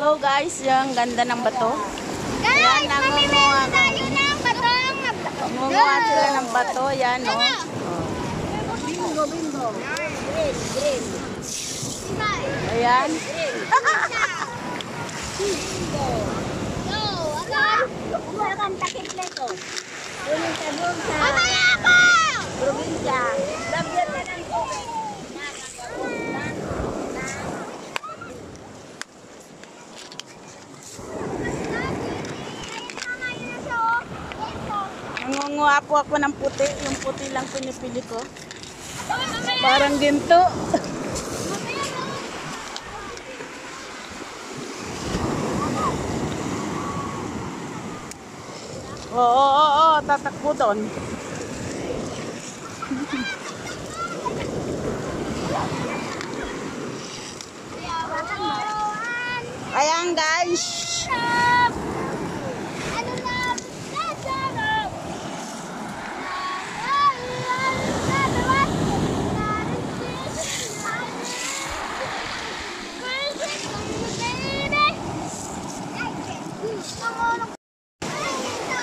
Hello guys, yung ganda ng bato. Guys, Ayan, mamimili tayo ng batong. Nangunguha sila ng bato. Yan, no? Bingo, bingo. Green, green. Ayan. Bingo. Go, alam. Kumuha kang takip leto. Doon sa Mamaya ako! Probinsya. Labyan na ng tubig. Nangunguha po ako ng puti. Yung puti lang pinipili ko. Parang ginto. Oo, tatakbo doon. Ayan guys.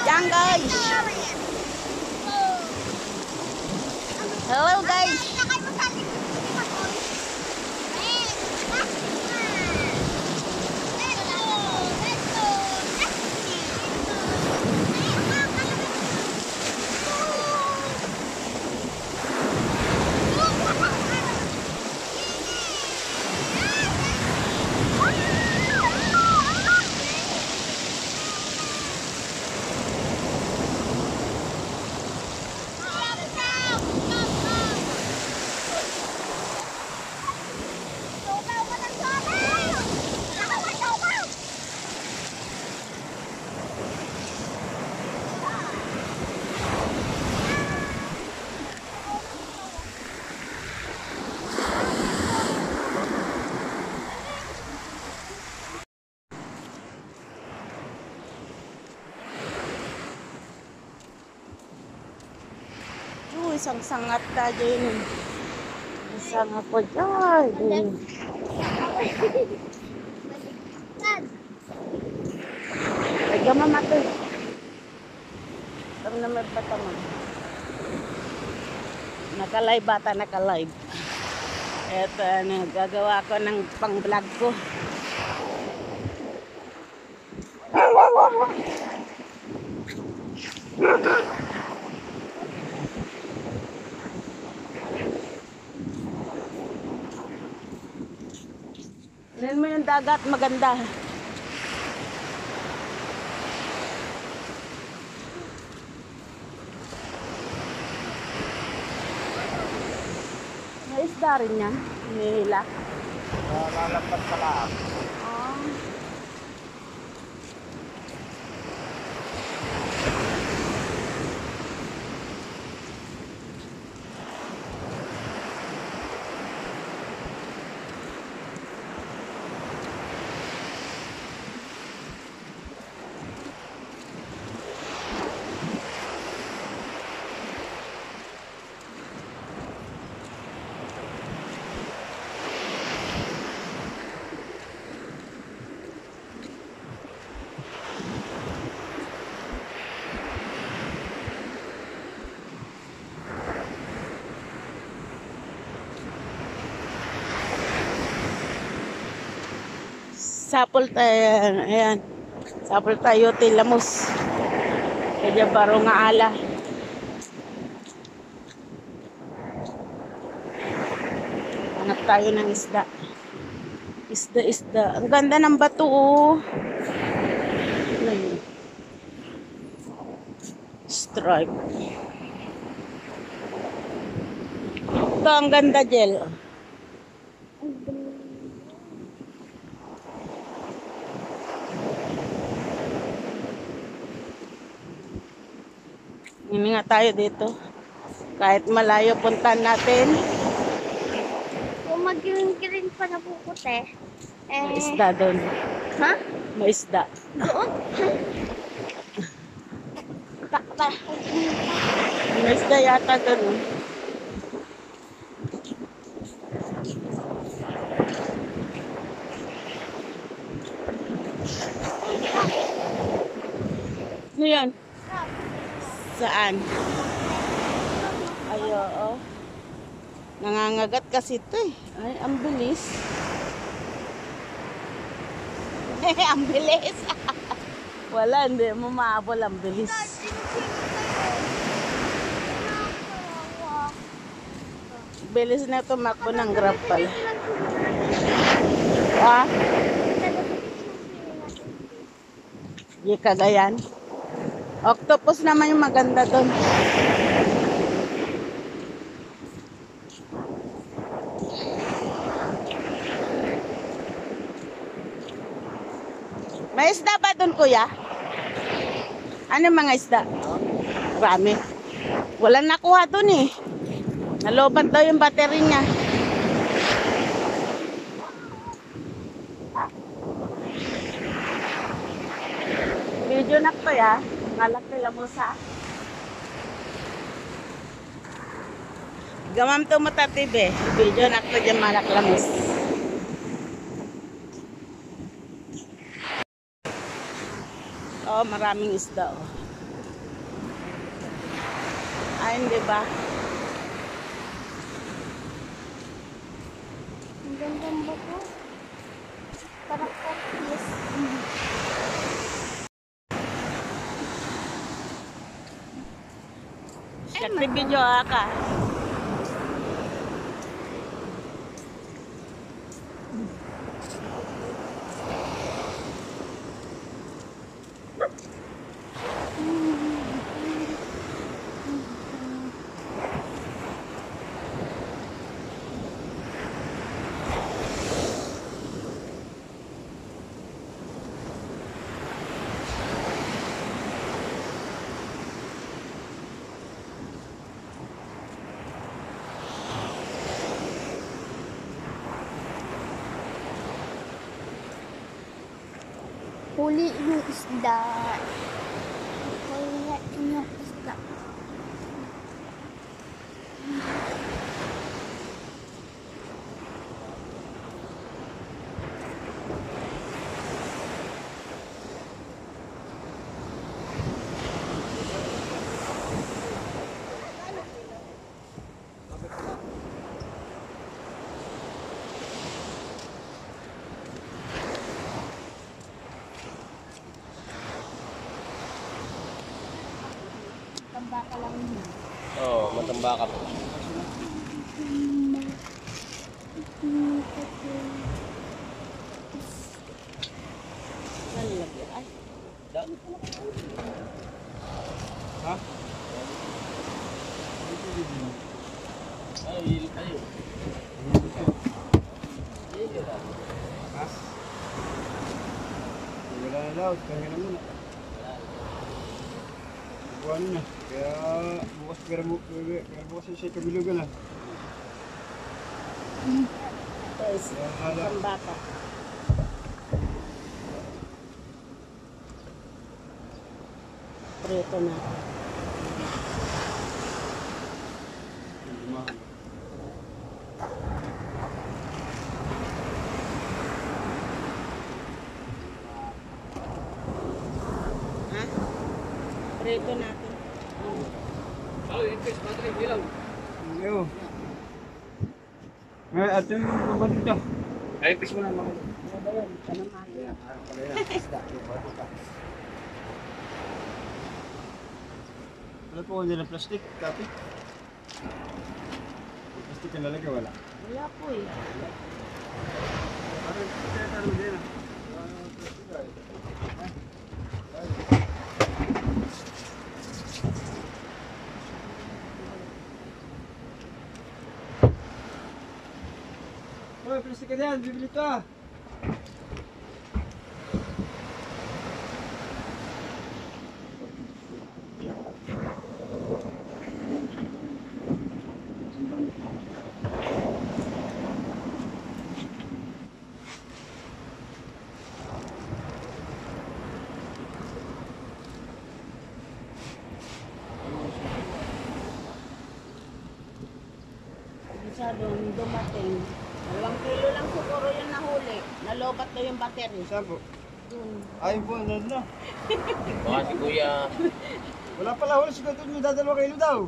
Yan guys. Hello guys. Isang sangat ka dyan. Isang ako dyan. Ay, gamam ako. Tam na may patamang. Naka-live bata, naka-live. Eto, gagawa ko ng pang-vlog ko. Tignan mo yung dagat, maganda. May isda rin yan, hinihila. Lalapad sa lahat. Sapol tayo, ayan. Sapol tayo, tilamos. Kaya baro nga ala. Hanap tayo ng isda. Isda. Ang ganda ng bato, oh. Stripe. Ito, ang ganda, Jel. Hindi nga tayo dito. Kahit malayo puntahan natin. Kung mag-green pa na puputi. May isda doon. Ha? May isda. Doon? May isda yata doon. Ano yan? Saan? Ay, oo. Nangangagat kasi ito eh. Ay, ang bilis. Ang bilis. Wala, hindi mo maabol. Ang bilis. Bilis na tumakbo ng grab pala. Ah? Di Cagayan. Octopus naman yung maganda doon. May isda ba doon, kuya? Ano mga isda? Marami. Wala nakuha doon eh. Nalobat daw yung battery niya. Video na ko ya. Ngalak nila mo sa. Gamam to mo tatibe. Video na ko dyan malak lamos. Oh, maraming isda oh. Ayun, di ba? Ang gandang bato. Parang cactus. Siyempre video ka. Huli yung isda. Huli yung isda. Tamba ka lang yun. Oo, matamba ka po. Lalagyan. Ay, Ha? Ay, hilit tayo. Ha? Wala na daw, kaya na muna. Buwan na. Kaya bukas siya kabilugan na. guys, ang bata. Prito na. Ha? Prito natin. Yo. May atin babad ito. Ay, pis mo na mga. Ano ba yun? Kanamahan. Wala po kung ng plastic, kape. Plastic ang lalagay, wala. Wala po eh. Ano din ah. Hoy, plastic ka diyan, bibili ka. Doon dumating. 2 kilo lang siguro yung nahuli. Nalobat na yung battery. Saan po? Ayun po, ano na. Baka si Kuya. Wala pala huli si Kuya Toño, dadalawa kayo daw.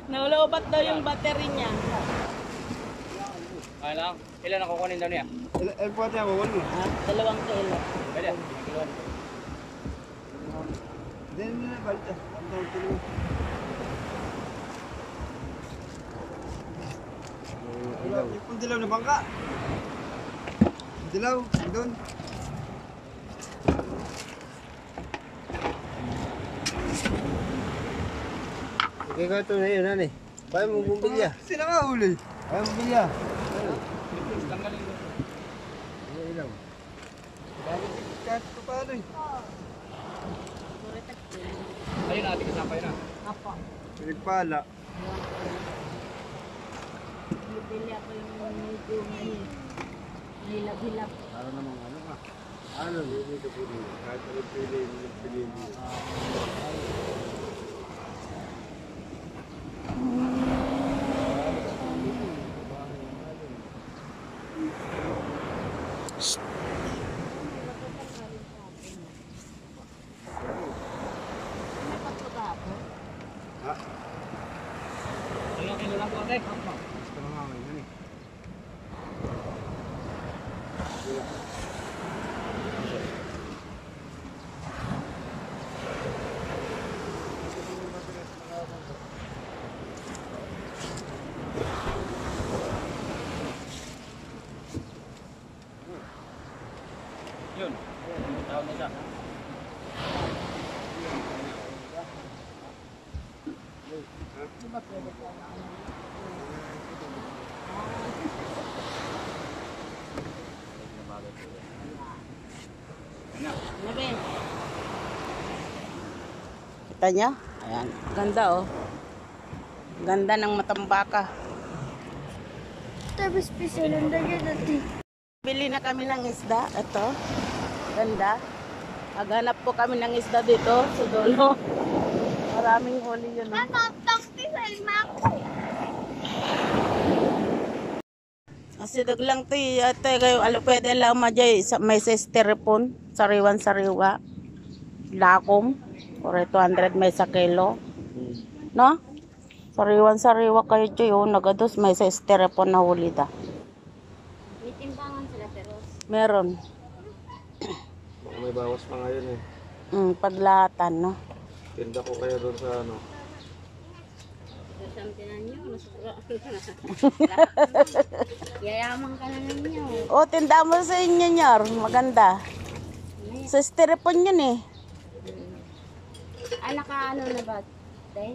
Naulobat daw yung battery niya. Kaya lang. Ilan ang kukunin daw niya? Eh po ate ako, wala. Ah, 2 kilo. Pwede. Kiluan. Then na balita. Ang tawag ko naman. Yung dilaw na bangka. Dilaw, doon. Okay ka ito na yun, ano eh. Kaya mo bumbilya. Sino ka uli? Kaya mo bumbilya. Ano ilaw? Kahit pa paano eh. Ayun na, ating kasama yun na. Apo. Pinagpala. Bibili ako yung medyo may hilap-hilap. Para namang ano ka. Ano, hindi ka pili. Kahit ano pili, pili mo. Ha? Ilang kilo lang po ate? Gusto na nga ngayon eh. Yun. Tawag na siya. Nabi. Kita niya? Ayan. Ganda oh. Ganda ng matambaka. Tapos pisalan na yan natin. Bili na kami ng isda. Ito. Ganda. Maghanap po kami ng isda dito sa dulo. Maraming huli yun. Oh. Asidog lang to ate kayo alo pwede lang majay may sa styrofoam sariwan-sariwa lakom or 200 may sa kilo no sariwan-sariwa kayo jay oh nagados may sa styrofoam na huli da May timbangan sila pero meron May bawas pa ngayon eh. paglahatan no Tinda ko kaya doon sa ano. sasampinan nyo. Yayaman ka na ninyo. oh tinda mo sa inyo nyar maganda sa styrofoam yun eh Naka-ano na ba? Tay?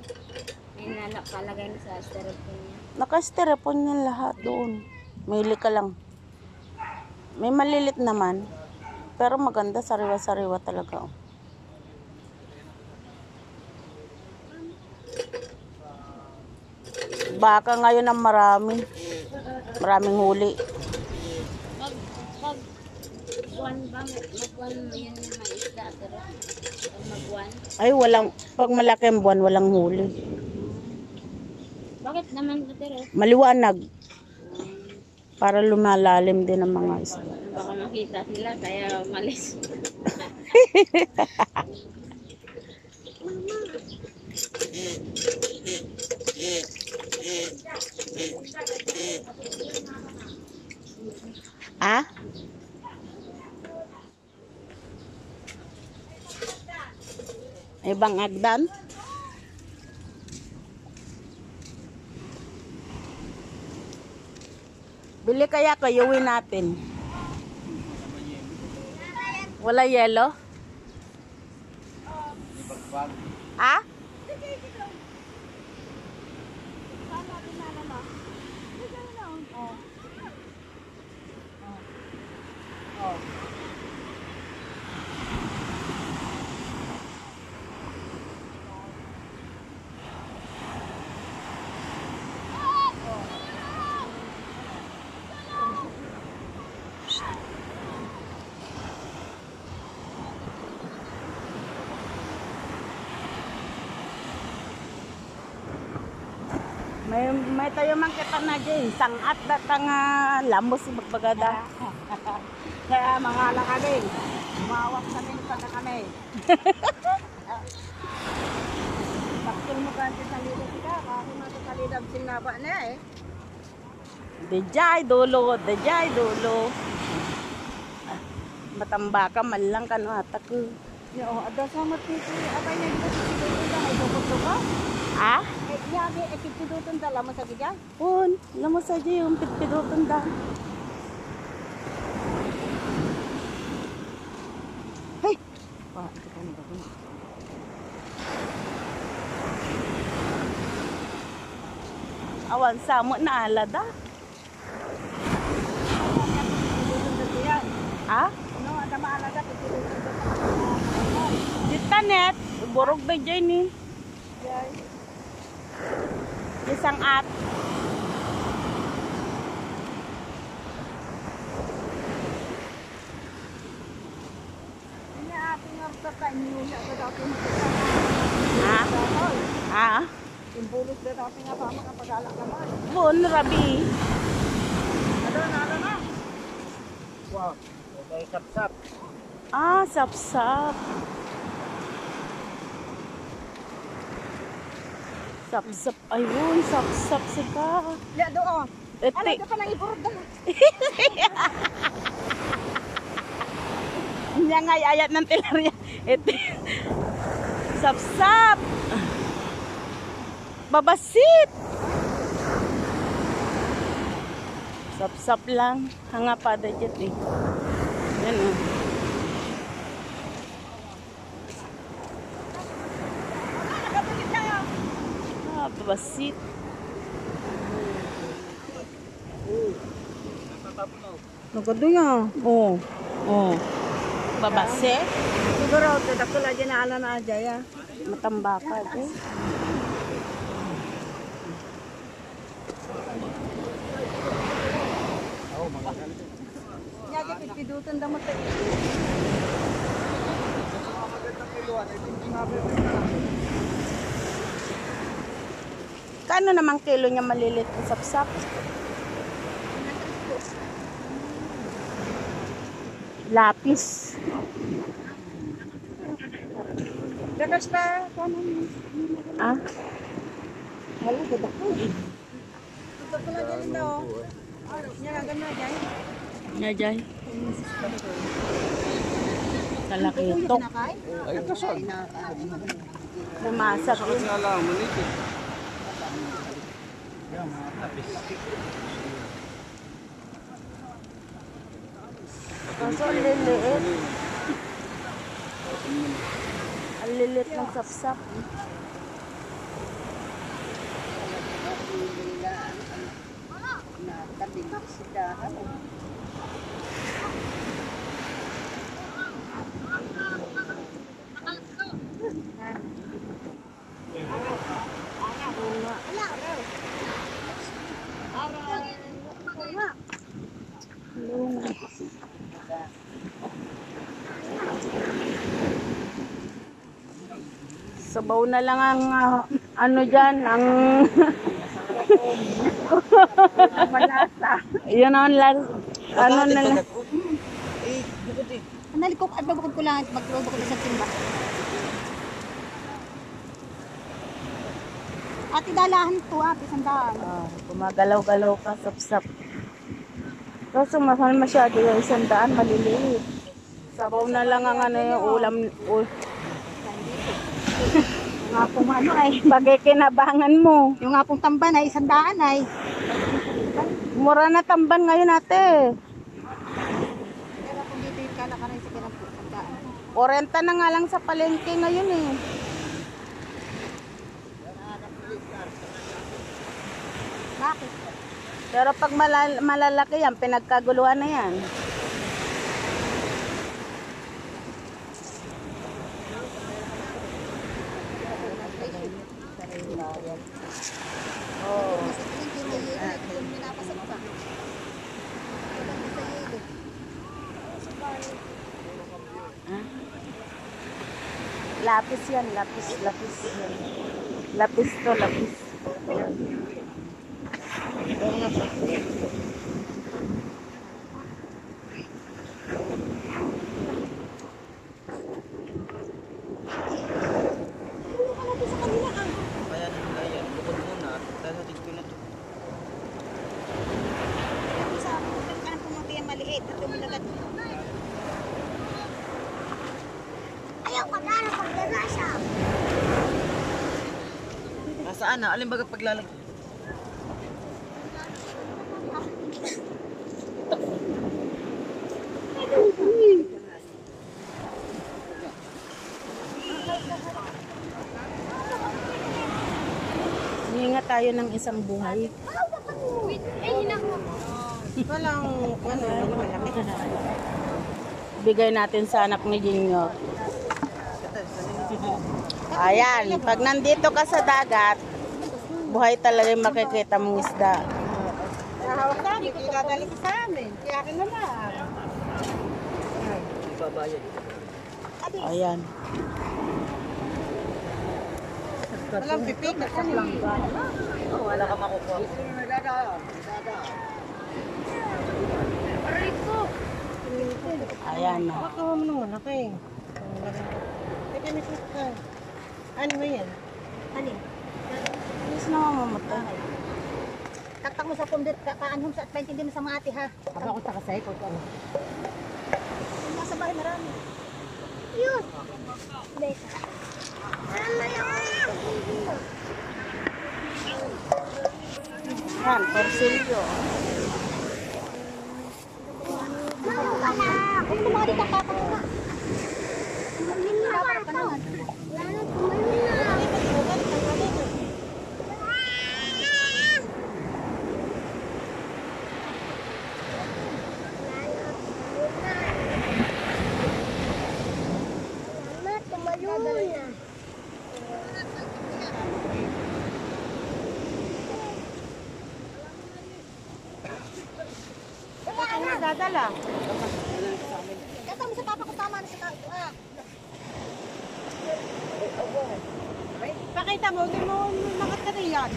May nalagay na sa styrofoam niya. naka-styrofoam yan lahat doon mili ka lang may malilit naman pero maganda sariwa-sariwa talaga oh. Baka ngayon ang maraming huli. Pag buwan ba? Magbuwan mo yun yung may isda. Pero pag magbuwan. Ay pag malaki ang buwan walang huli. Bakit naman ito pero? Maliwanag. Para lumalalim din ang mga isda. Baka makita sila kaya umalis. Ah? Ibang agdan? Bili kaya kayuwi natin. Wala yelo? Ah? May tayo man kita na dyan. Sangat datang lamos magbagada. Kaya mga anak kami. Umawak kami sa kami. Bakit mo ganti sa lido kita? Kasi matatalidab sinaba na eh. Dejay dulo. Matambaka man lang kano atak ko. Yo, ada sama titi. Abay na dito sa dito lang ay bukod ba? Ah? Eh, yabi, kitidutun dala mo sa gija? Pun, lamo sa yung pitpidutan da. Hey! Pa, ito ka na ba? Awan samo na alada. Ah? Ano, ada maalaga, kitidutun dala. Dita net, borog ba dyan ni? Isang at. Ini ating order ka, iniuya ko daw ito Ha? Ah? Imbulos na daw nga pa makapag-alak ka mo. Bun, rabi. Ano na? Wow. Okay, sap-sap. Ah, sapsap. Sapsap. Ayun, sapsap sika. Ya, doon. Ano Eti. ka nang iburod na? Niya nga ayat ng telarya. Eti. Sapsap. Babasit. Sapsap lang. Hanga pa da dyan eh. Yan o. Ah, babasit. Nagado niya. Oh. Oh. Babasit. Siguro, dadakula dyan na ala na adya ya. Matambaka eh. Niya, kitidutun daw mo tayo. Kano namang kilo niya malilit na sapsap? Lapis. Gagas pa. Ah? Wala, dadakula. Dadakula dyan daw. Niya, gano'n dyan. Nyajay. Talakitok. Ay, kasan? Namasak yun. Nga lang, maniti. Kaso ang liliit. Ang lilit ng sapsap. Sabaw na lang ang ano dyan, ang Malasa. yun ang ano na lang. Nalikok at babukod ko lang at maglubok ko sa timba. At idalahan to, isandaan. Gumagalaw-galaw ka, sapsap. Kaso mahal masyado yung 100, maliliit. Sabaw na lang ang ano yung ulam. Nga pong ano ay, Pagkikinabangan mo. yung nga pong tamban ay isandaan ay. Mura na tamban ngayon ate. Pero kung dito yung kalakaran sa ganang po, isandaan. 40 na nga lang sa palengke ngayon eh. Bakit? Pero pag malalaki yan, pinagkaguluhan na yan. Lapis yan, lapis. Lapis to, lapis. Ayaw ka na ng pagdarasa. Saan na? Alin baga paglalag? Hinga tayo ng isang buhay. Walang, ano, malaki. Bigay natin sa anak ni Junior. Ayan, pag nandito ka sa dagat, buhay talaga yung makikita mong isda. Hawak na, hindi ko dadalik sa amin. Kaya akin na lang. Ibabayad. Ayan. Walang pipik. Wala ka makukuha. Ayan na. Baka mo naman, okay. Teka, may ka. Ano ba yan? Ano? Please na mamamatay. Taktak mo sa pundit, kaanhom sa at paintindi mo sa mga ate ha. Aba ako takasay ko ano. Nasa bahay marami. Yun. Beka. Yan, porsilyo. Ano ka na? Kung mga dito kapag na. Hindi na para pa naman. Lalo tumayo na. Tumayo na. Baka na dadala. Kata mo sa papa ko tama na sa tato. Pakita mo, hindi mo makatari yan.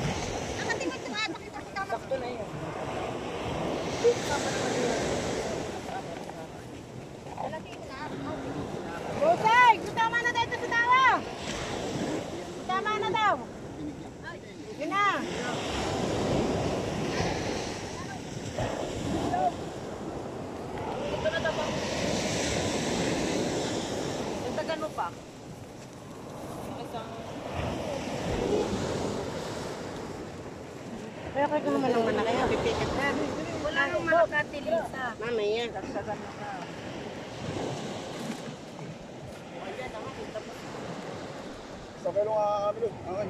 Nakatingin ko nga, pakita ko tama. Sakto na yun. Bosay! Tama na dito sa tawa! Tama na daw! Yun na! Dagdagan mo pa. Kaya kayo naman ng manakay, pipikat na. Wala nang malakati, Lisa. Mamaya, dagdagan mo ka. Sa kilo nga kami doon. Okay.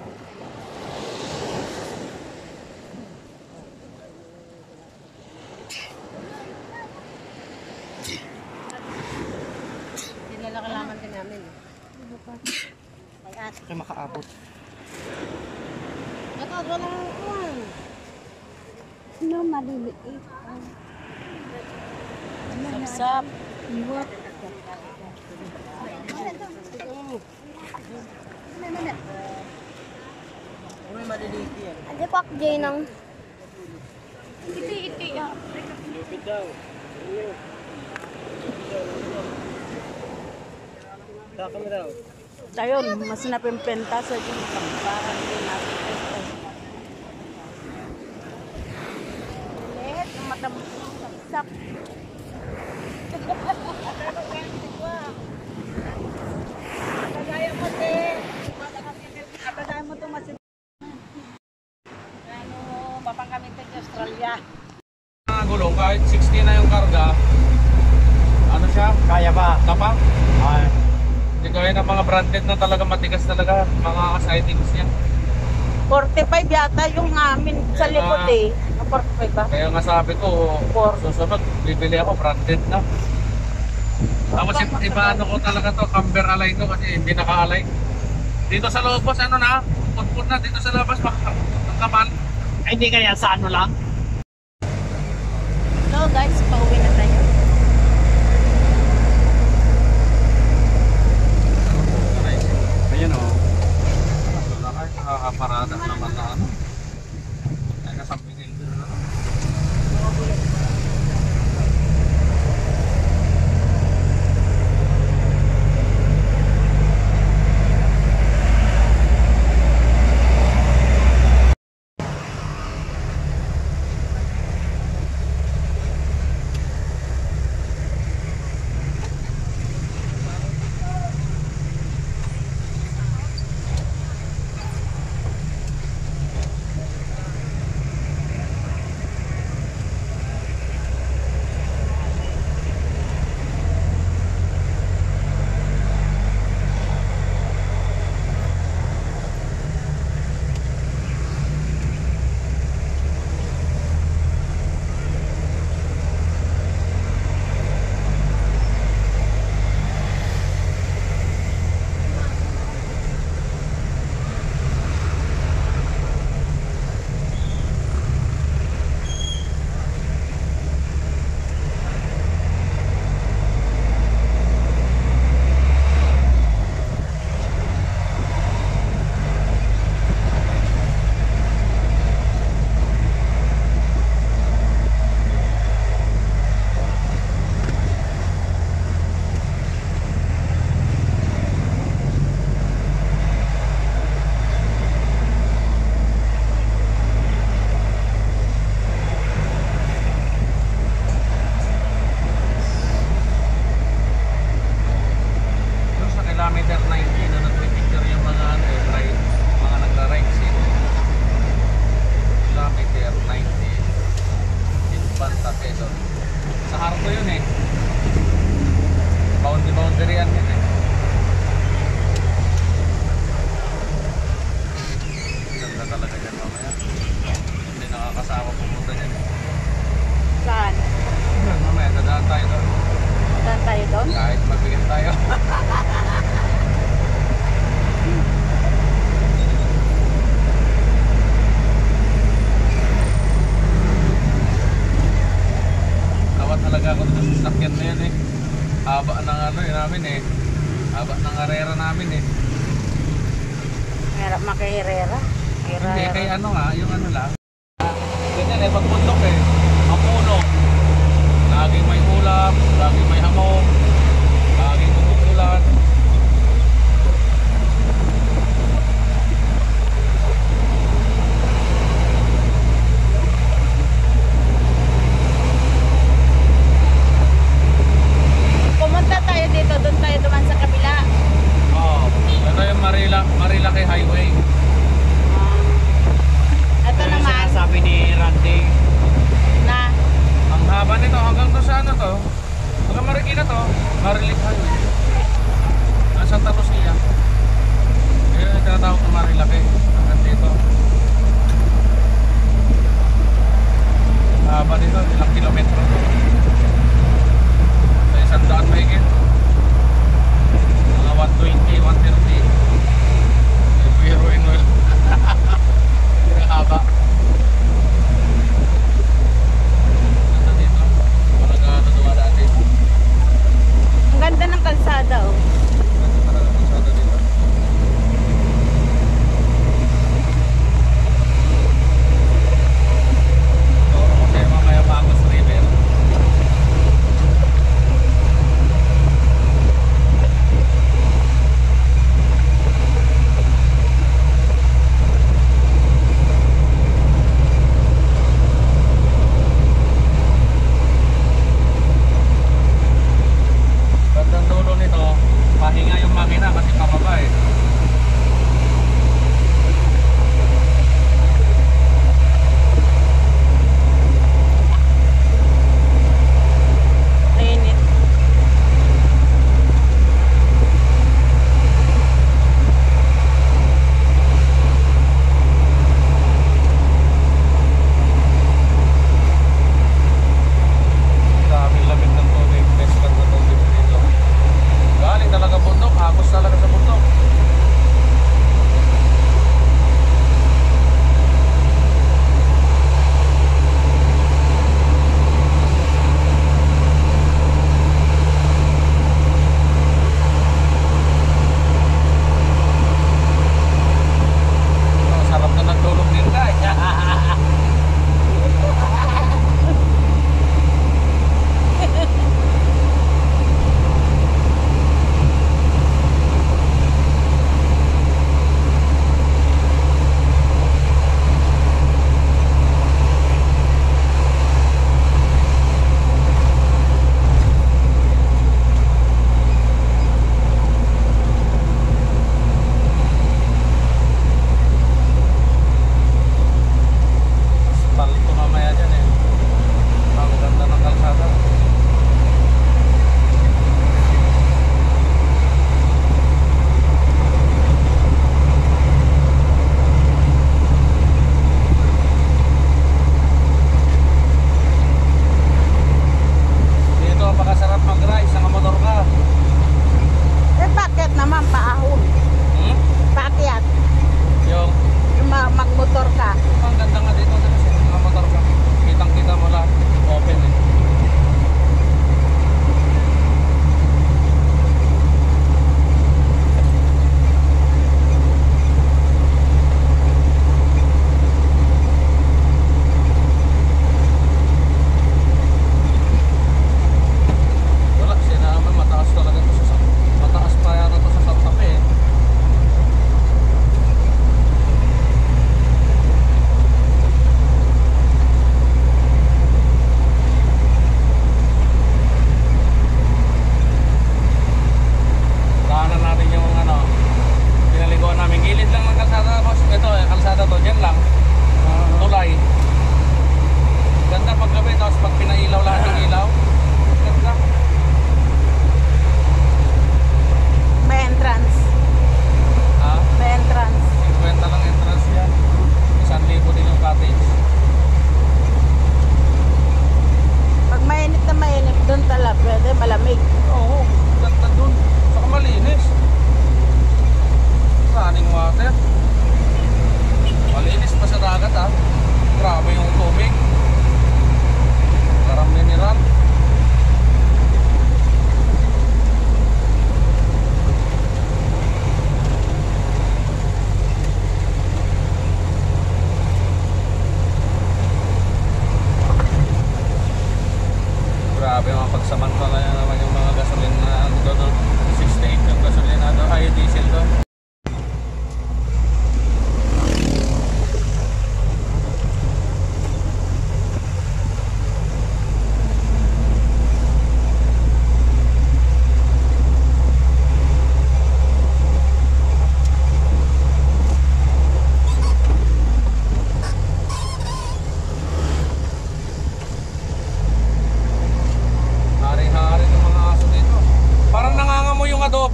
Nilalakalaman din namin. Kaya makaabot. Ito, walang uwan. No, maliliit. Sapsap. May maliliit yan. Adi pak Jay ng... Iti-iti ah. Lupit daw. Saka mo daw. Ayun, mas napimpenta sa dyan. Parang din natin ito. Liit, matambok ng sapsap. Kagaya mo, te. Kagaya mo ito masin. Ano, papang kami sa Australia. Gulong kahit 60 na yung karga. Ano siya? Kaya ba? Tapang? Ay. Hindi kaya ng mga branded na talaga matigas talaga. Mga sidings niya. 45 yata yung amin sa likod eh. 45 ba? Kaya nga sabi ko, susunod, bibili ako branded na. Tapos iba ano ko talaga to, camber alay to kasi hindi naka-alay. Dito sa loob boss, ano na, putput na dito sa labas, ang kamal. Ay, hindi kaya sa ano lang? So guys, pauwi na tayo. Ayan o. Nakakaparada naman na ano. Ay, nasa Miguel na. doon? Kahit mabigat tayo. Tawat talaga ako sa sasakyan na yan eh. Haba ng ano namin eh. Haba ng arera namin eh. Hirap makahirera. Hindi, kay ano nga, yung ano lang. Ganyan eh, pagpuntok eh. Ang puno. Laging may ulap, laging may hamog, laging umuulan. Pumunta tayo dito, doon tayo duman sa kabila. Oo. Ito yung Marilaki Highway. Ito naman, Sabi ni Randy. na Ang haba nito hanggang to sa ano to. Hanggang Marikina to. Marilaki Highway. Ang Santa Lucia. Yung tinatawag na Marilaki. Hanggang dito. Haba nito, ilang kilometro. Sa isang daan mahigit. Mga 120, 130. Biruin mo yun. Ang haba. Ganda dito. Walang nagawa dati. ang ganda ng kalsada oh. Ganda talaga ang kalsada dito. Toro ko sa'yo mamaya Pagos River.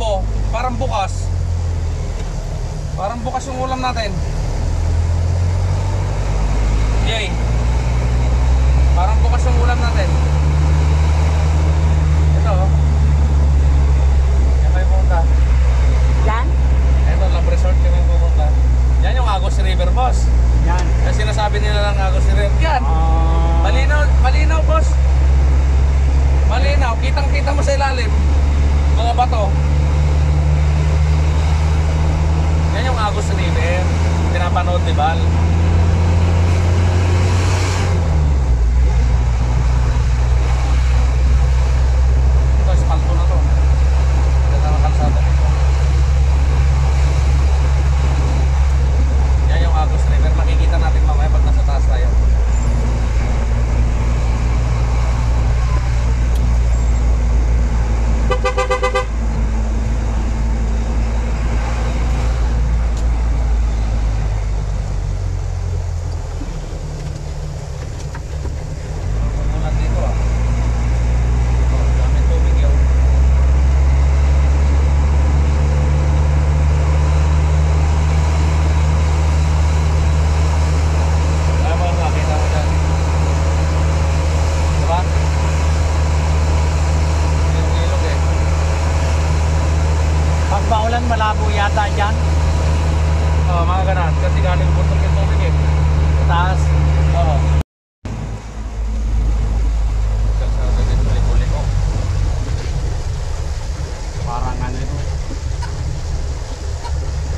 malabo. Parang bukas. Parang bukas yung ulam natin. Jay. Parang bukas yung ulam natin. Ito. Yan kayo pumunta. Yan? Ito, Love Resort kami pumunta. Yan yung Agos River, boss. Yan. Kasi sinasabi nila lang Agos River. Yan. Malinaw, malinaw, boss. Malinaw. Kitang-kita mo sa ilalim. Mga bato. Yan yung Agos River. Pinapanood ni Val. Ito, espalto na to. Ganda ng kalsada nito. Yan yung Agos River. Makikita natin mamaya pag nasa taas tayo. Umulan dito ah. Oh, daming tubig yun. Ay mo, makita mo dyan. Diba? Ilog eh. Pag maulan, malabo yata dyan. Oo, mga ganun. Kasi galing bundok yung tubig eh. Sa taas. Oo. Kalsada din kulik-kulik oh. Parang ano ito.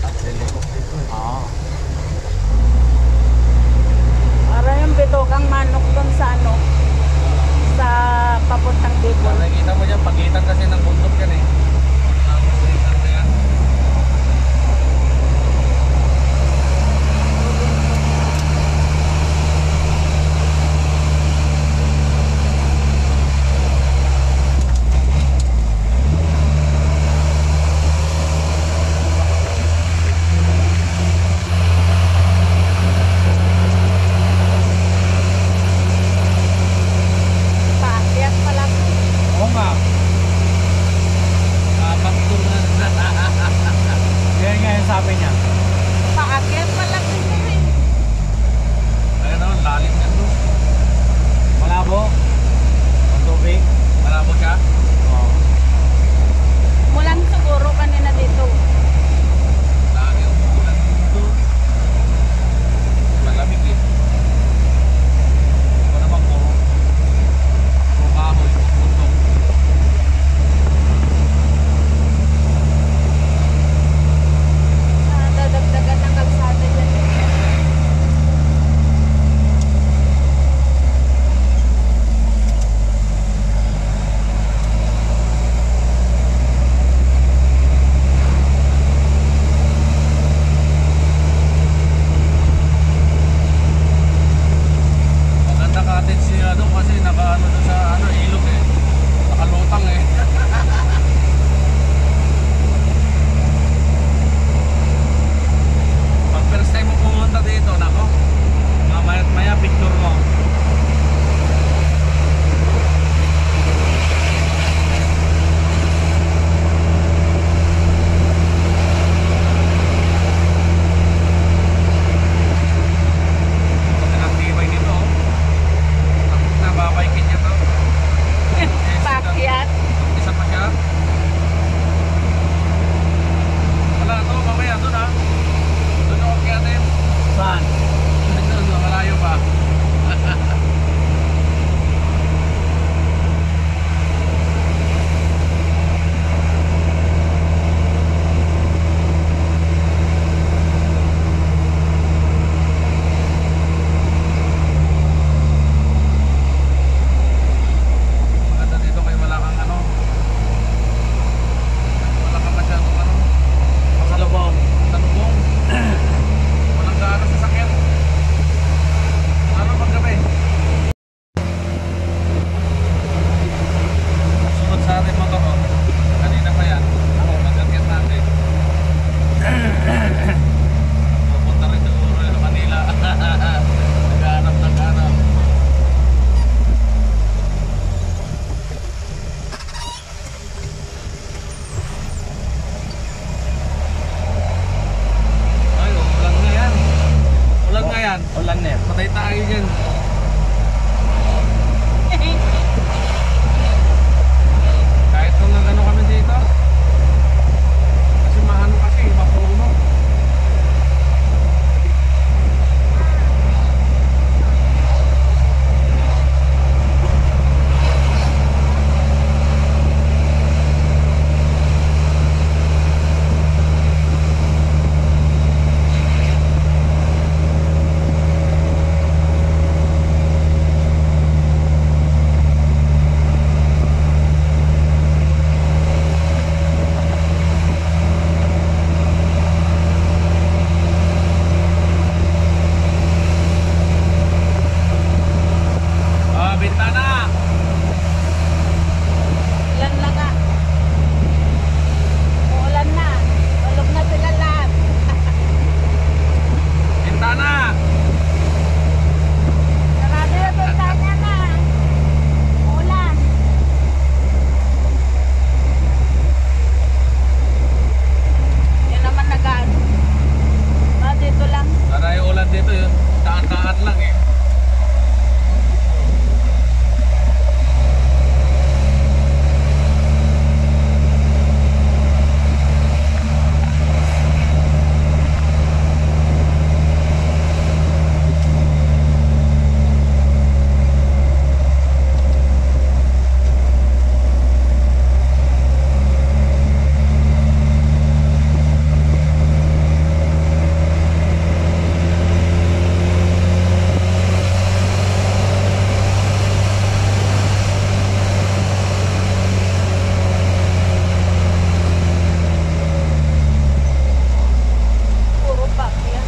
At silikok dito eh. Oo. Para yung bitokang manok doon sa ano, sa papuntang Dibon. Nakikita mo dyan, pagitan kasi ng bundok yan eh. Tapos dito na yan. Paakyat pala. Oo nga. Yan nga yung sabi niya. Paakyat pala dito eh. Ayun o, lalim yan doon. Malabo. Ang tubig. Malabo siya. Oo. Mulan siguro kanina dito. Lagi yung ulan dito. Malamig eh. Ito naman puro kahoy, bundok. Patay tayo dyan. Kahit nung nagano kami dito. Kasi maano kasi, mapuno. Bintana! Ilan lang ka? Uulan na. Tulog na sila lahat. Bintana! Sarado yung bintana na. Ulan. Yan naman nagaan. Dito lang. Sana yung ulan dito yun. Daan-daan lang eh. Puro bak yan.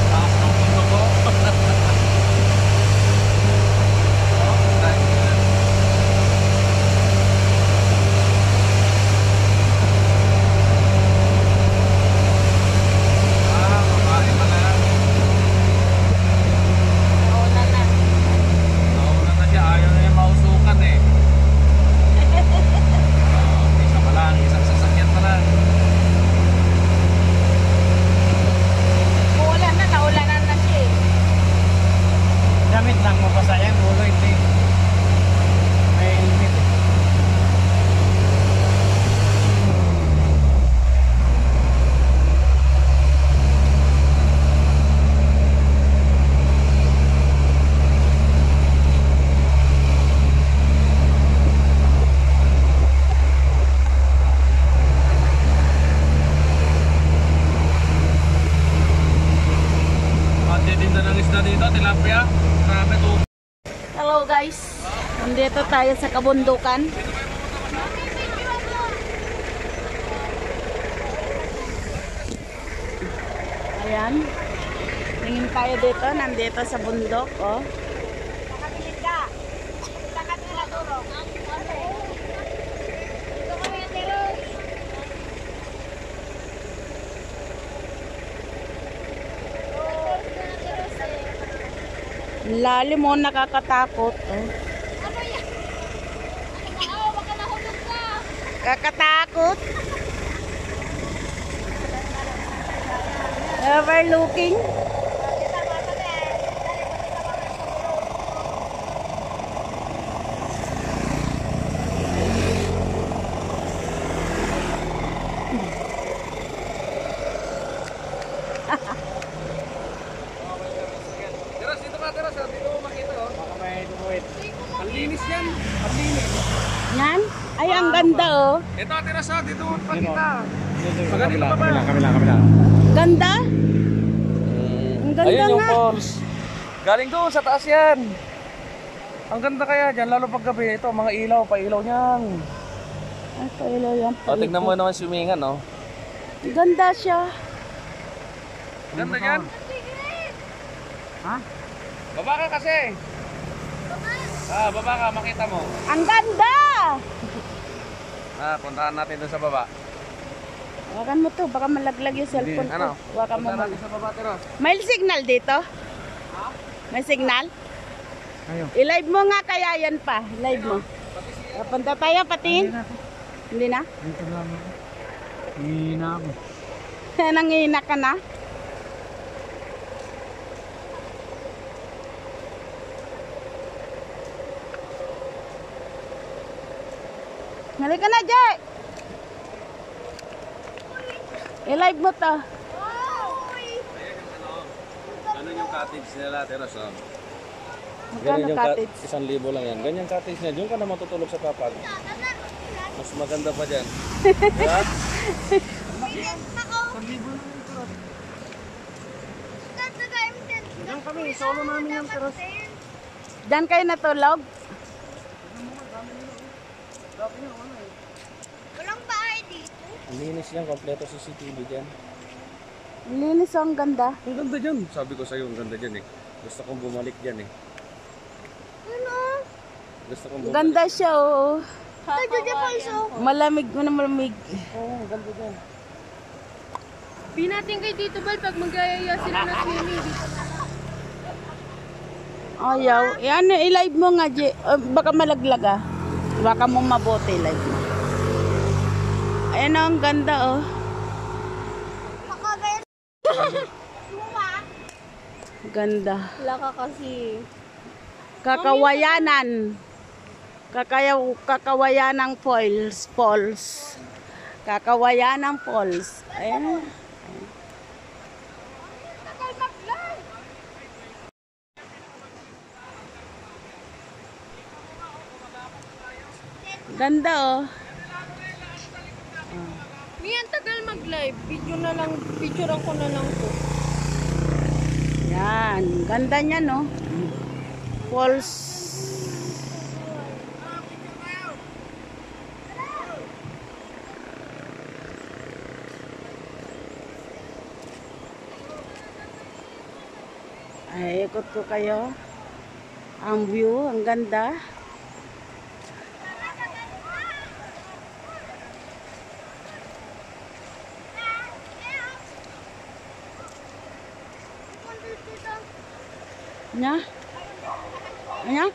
Taas ng mundo ko. Babae pala. Ulan na. Nauna na siya. Ayaw na niya mausukan eh. Isa pa lang. Isang sasakyan pa lang. Uulan na. Naulanan na siya eh. Damit lang mapasayang, ulo hindi. May limit. Ang titinda ng isda dito, tilapia. Marami to. Hello guys. Nandito tayo sa kabundukan. Ayan. Tingin tayo dito. Nandito sa bundok. Oh. Nakabilis ka. Takat nila duro. Ito kami ang tiros. Lalim mo, nakakatakot. Oh. Ano yan? Oo, baka nahulog ka. Kakatakot. Overlooking. Kita ba sa din? Teras, dito ka, teras. Dito mo makita oh. Baka may dumuwit. Ang linis yan. Ang linis. Yan. Ay, ang ganda oh. Ito, teras ha. Dito mo makita. Kabila, pa ba? kabila. Ganda. Ang ganda Ayun yung nga. falls. Galing doon sa taas yan. Ang ganda kaya dyan, lalo pag gabi. Ito, mga ilaw, pailaw niyan. Ay, pailaw yan. O, tignan mo naman swimmingan, no? Ganda siya. Ganda yan. Ha? Baba ka kasi. Baba ka, makita mo. Ang ganda! ka. Puntahan natin doon sa baba. Hawakan mo to, baka malaglag yung cellphone ko. Ano? Hawakan mo Puntahan muna. natin sa baba, Teros. May signal dito? May signal? Ayun. I-live mo nga kaya yan pa. Live mo. Punta tayo, patingin. Hindi na? Dito lang ako. Hihina ako. Nangihina ka na? Halika na, Jay! I-live mo to. Ano yung cottage nila, Teros? Oh. Magkano cottage? 1,000 lang yan. Ganyan cottage niya. Diyan ka na matutulog sa papag. Mas maganda pa dyan. Diba? Diyan kami, solo namin yung Teros. Diyan kayo natulog? Walang bahay dito. Linis yan. Kompleto CCTV dyan. Ang linis, oh, ang ganda. Ang ganda dyan. Sabi ko sa'yo, ang ganda dyan eh. Gusto kong bumalik dyan eh. Ano? Gusto kong bumalik. Ganda siya, oh. Ay, Jojo Falso. Malamig mo na malamig. Oo, ang ganda dyan. Pinating kay Tito Bal pag magayaya sila na swimming. Ayaw. Yan, i-live mo nga, Jay. Baka malaglag, ah. Baka mo mabuti, live mo. Ayan, oh, ang ganda, oh. Makagaya. Ganda. Wala ka kasi. Kakawayanan. Kakawayanang falls. Kakawayanang falls. Ayan. Ganda, oh. Mian, tagal mag-live. Picturean ko na lang po. Yan. Ganda niya, no? Falls. Ay, ikot ko kayo. Ang view, ang ganda. Nya? Nya?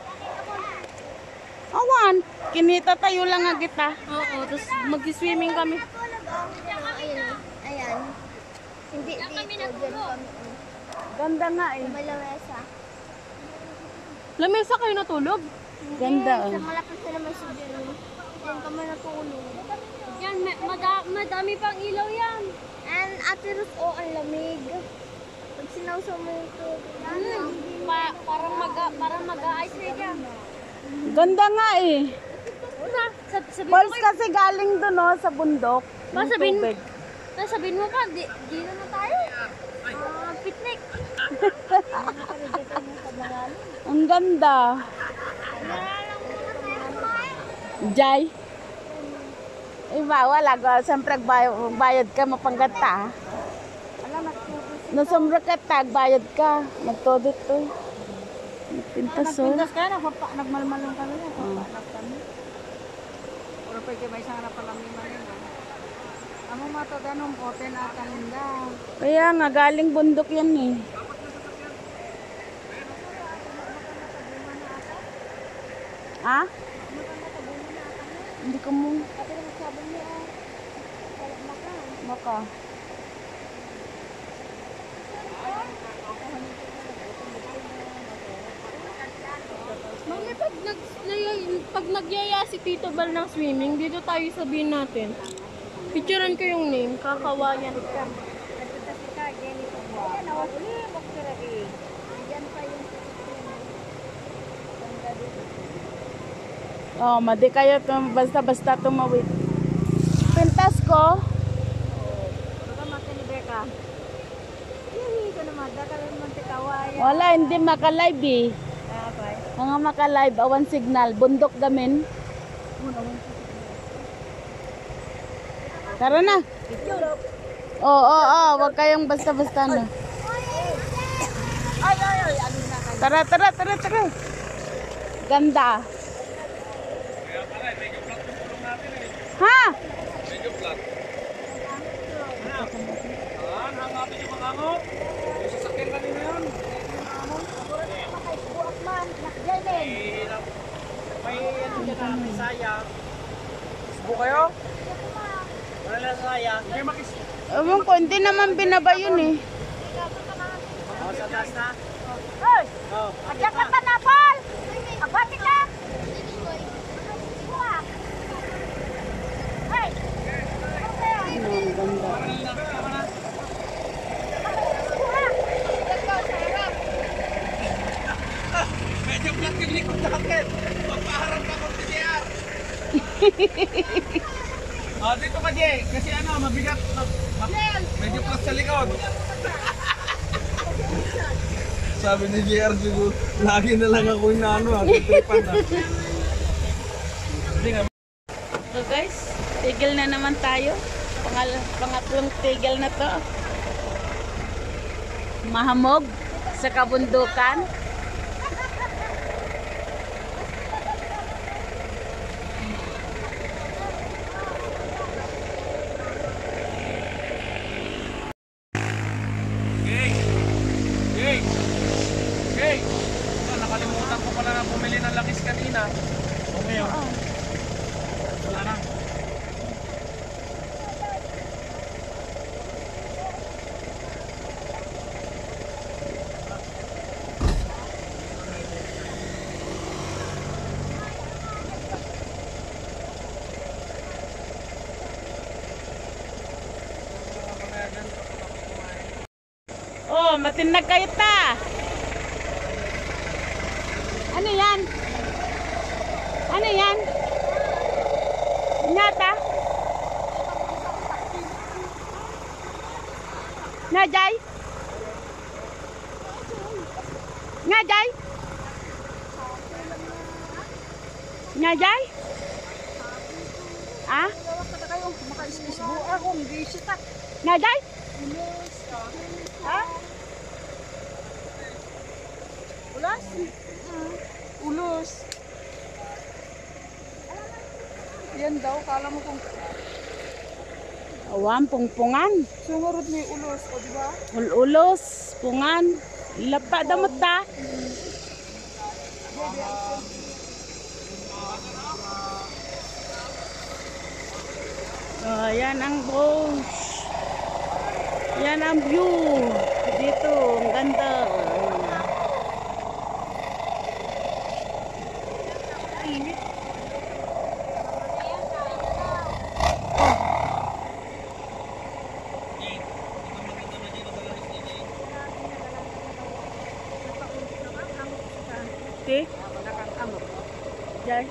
Awan, kinita tayo lang nga kita. Oo, tapos mag-swimming kami. Ayan. Ayan. Hindi dito. Diyan kami. Ganda nga eh. Malamesa. Lamesa kayo natulog? Ganda Sa oh. malapit sa lamesa dyan. Diyan kami natulog. Yan, madami pang ilaw yan. And Ate Ruth, oh, ang lamig. Pag sinawsaw mo yung tubig. Parang mag-a-ice na yan. Ganda nga eh. Sabihin mo Falls kasi galing doon oh, sa bundok. Ma, Yung sabihin- tubig. Sabihin mo pa, di na tayo. Picnic. Ang ganda. Jay. Iba, wala. Siyempre, bayad ka, mapanggata. Nasambra ka, bayad ka. Magtodot to. Nagpintas oh. Kaya nagmalmalong kami na. Pero pwede ba isang napalami malin ha? Amo mato ganong open at kaninda. Kaya nga, galing bundok yan eh. Ha? Hindi ko mo. Maka. Mami, pag nagyaya si Tito Bal ng swimming, dito tayo sabihin natin. Picturean ko yung name, Kakawayan ka. Oh, madi kayo basta-basta tumawid. Pintas ko. Wala, hindi makalive eh. Mga makalive, awan signal. Bundok gamin. Tara na. Oo, wag kayong basta-basta na. Tara. Ganda. Ha? Medyo flat. Hanapin yung mga ano. Yung sasakyan kanina yun. Buak man, nakjanin. May ano dyan na, may saya. Isbo kayo? Wala na saya. Hindi makis. Ewan ko, hindi naman binaba yun eh. O, sa taas na. Hoy! O, Adyan ka pa na, Paul! Abati ka! Buak! Hey! Ano, ang ganda. Medyo flat yung likod natin. Magpaharap ka kung TCR. Dito ka, Jay. Kasi ano, mabigat. Medyo flat sa likod. sabi ni JR siguro, lagi na lang ako inaano titripan na. So guys, tigil na naman tayo. Pangatlong tigil na to. Mahamog sa kabundukan. Hey! Nakalimutan ko pala na bumili ng langis kanina. O ngayon? Wala na. Oh, matinag kayo ta. Ano yan? Ano yan? Nyata? Ngajay? Ngajay? Ngajay? Ah? Ngajay? Ha? Ulos? Ulos. Yan daw, kala mo kung Awan, pungpungan. sumurod may ulos, o diba? Ulos, pungan. Lapa damot ta. Oh, yan ang bush. Yan ang view. Dito, ang ganda. Okay. Diyan.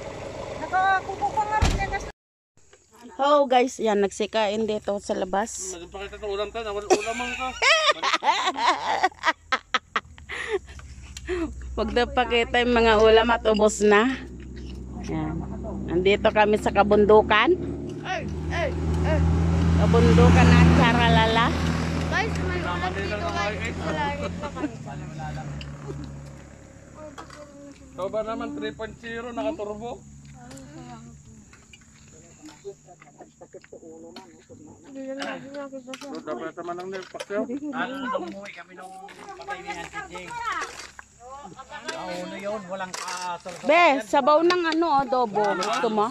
Oh guys, yan nagsikain dito sa labas. Nagpakita ito ulam tayo. Ulam mo ito. Huwag na pakita yung mga ulam at ubos na. Yan. Nandito kami sa kabundukan. Kabundukan na Charalala. Guys, may ulam dito guys. Ito ba naman 3.0 nakaturbo? So, dapat naman ang nilpakyo. Umuwi kami nung patay ni Auntie Jing. Ano yun, walang kasal. Be, sabaw ng ano, adobo. Gusto mo?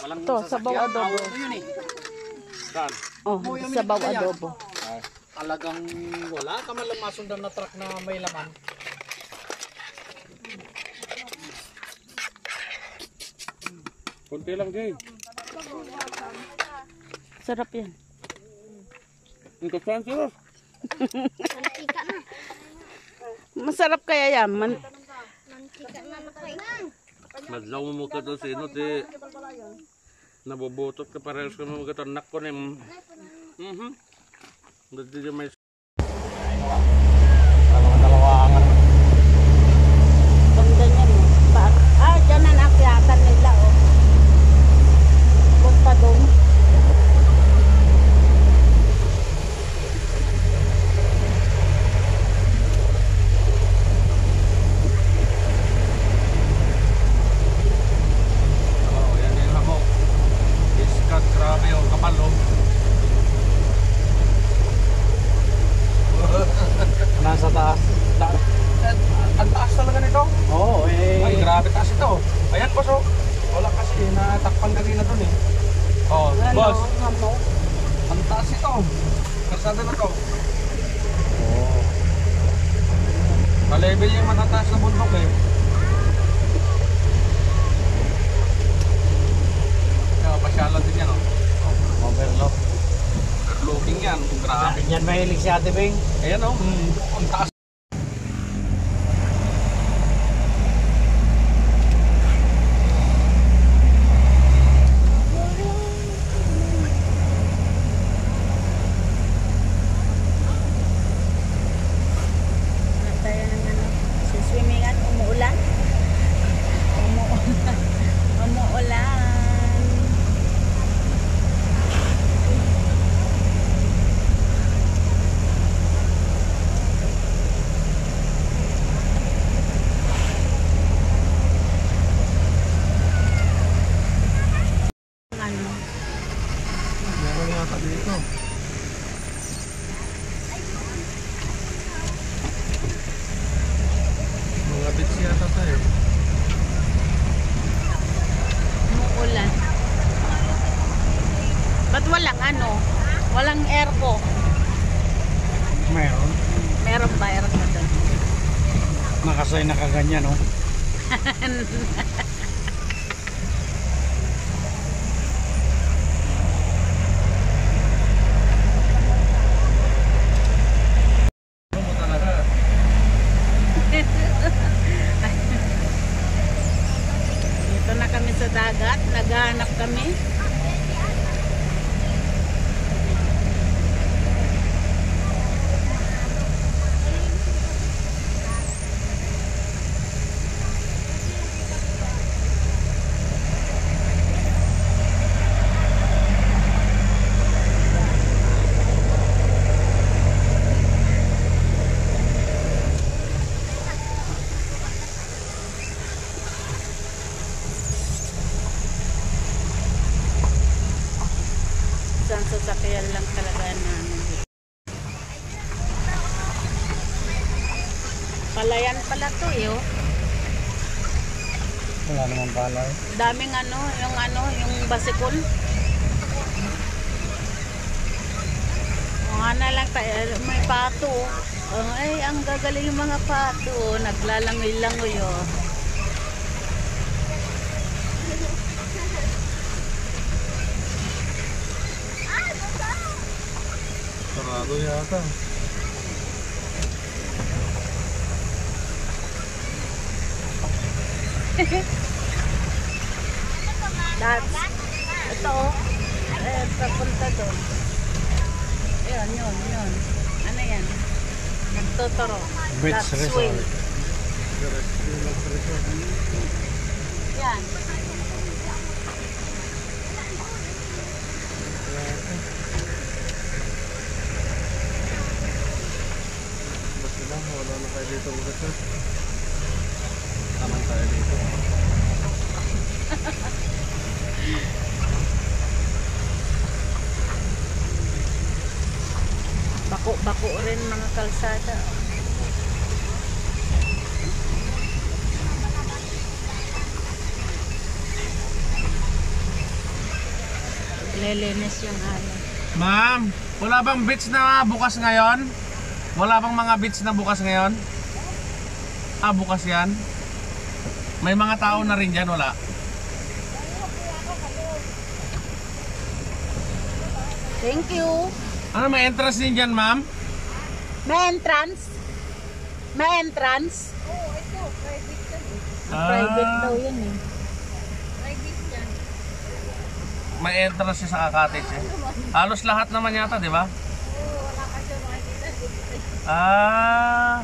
Ito, sabaw adobo. Saan? Oh, sabaw adobo. Talagang wala ka man lang masundan na truck na may laman. Kunti lang, Jay. Sarap yan. Ito saan sila? Masarap kaya yan. Madlaw mo ka doon sa inot eh. Nabubutot ka parehas ka mo magkatanak ko na yung... Dito may... Ganda niyan. Dyan ang akyatan nila. Oh. Punta doon. nasa taas. Ang taas talaga nito. Oo, Ay, grabe taas ito. Ayan, boss, oh. Wala kasi, natakpan kanina dun eh. Oh, boss. Ang taas ito. Kasada na to. Oo. Ka-level yung matataas na bundok eh. Kaya pasyalan din yan, oh. Overlook. Overlooking yan. Grabe. Yan mahilig si Ate Bing. Ayan, oh. Ang taas. Tayo ng ano, sa swimmingan, umuulan. Umuulan. Ano? Meron yata dito. Mga bits yata tayo. Umuulan. Ba't walang ano? Walang airco. Meron. Meron ba airco doon? Nakasay na kaganyan, no? Ano mo talaga? Dito na kami sa dagat. Naghahanap kami. Isang sasakyan lang talaga namin. Palayan pala to yo. Wala naman palay. Daming yung basikol. Mga na lang tayo, may pato. Oh, ay, ang gagaling yung mga pato. Naglalangoy-langoy oh. Sarado yata. That's, ito oh. Papunta doon. Yun. Ano yan? Nagtuturo. Beach That's resort. swing. Yan. Basta lang, wala na kayo dito ulit na. Taman tayo dito. Bako rin mga kalsada. Lilinis yung alon. Ma'am, wala bang beach na bukas ngayon? Wala bang mga beach na bukas ngayon? Ah, bukas yan? May mga tao na rin dyan, wala? Thank you. Ano, may entrance din dyan, ma'am? May entrance? May entrance? Private daw yun eh. May entrance siya sa cottage eh. Halos lahat naman yata, di ba? Ah,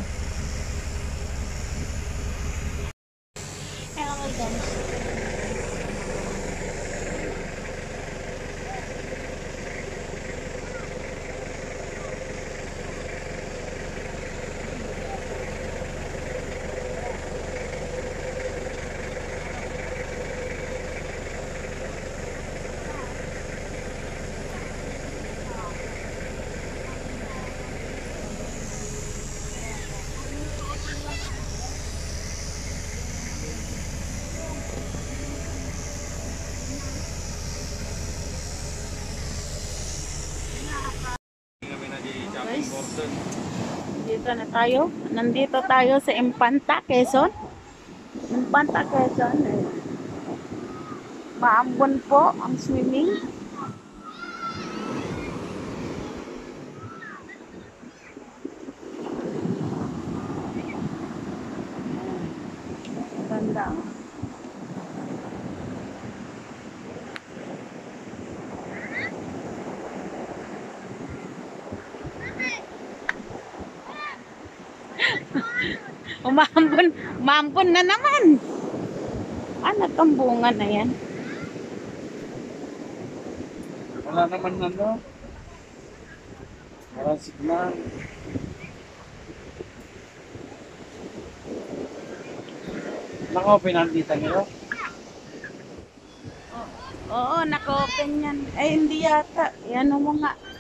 Saan na tayo? Nandito tayo sa Infanta, Quezon. Infanta, Quezon. Maambon po ang swimming. Ganda. Umambon na naman. Ano tong bunga na yan? Wala naman ano. Wala signal. Naka-open ang dita niyo? Oo, naka-open yan. Ay, hindi yata. Yan o mga.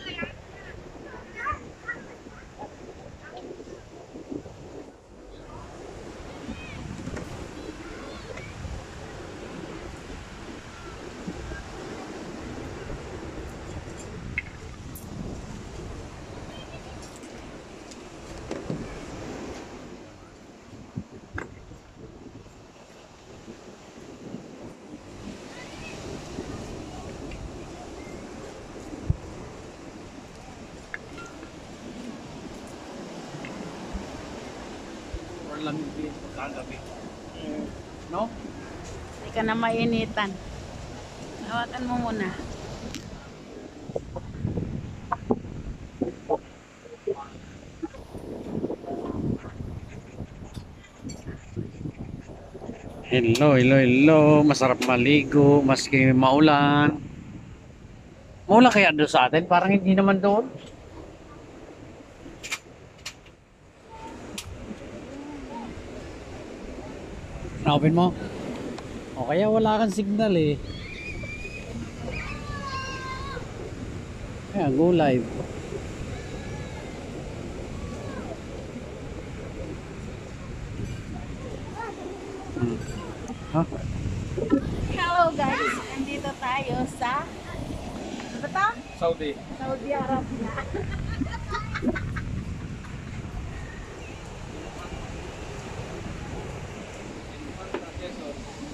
Or lamig din kagabi. No? Hindi ka na mainitan. Hawakan mo muna. Hello, hello, hello. Masarap maligo, maski maulan. Maulan kaya doon sa atin? Parang hindi naman doon. Na-open mo? O kaya wala kang signal eh. Kaya go live. Ha? Hello guys, nandito tayo sa ano to? Saudi. Saudi Arabia.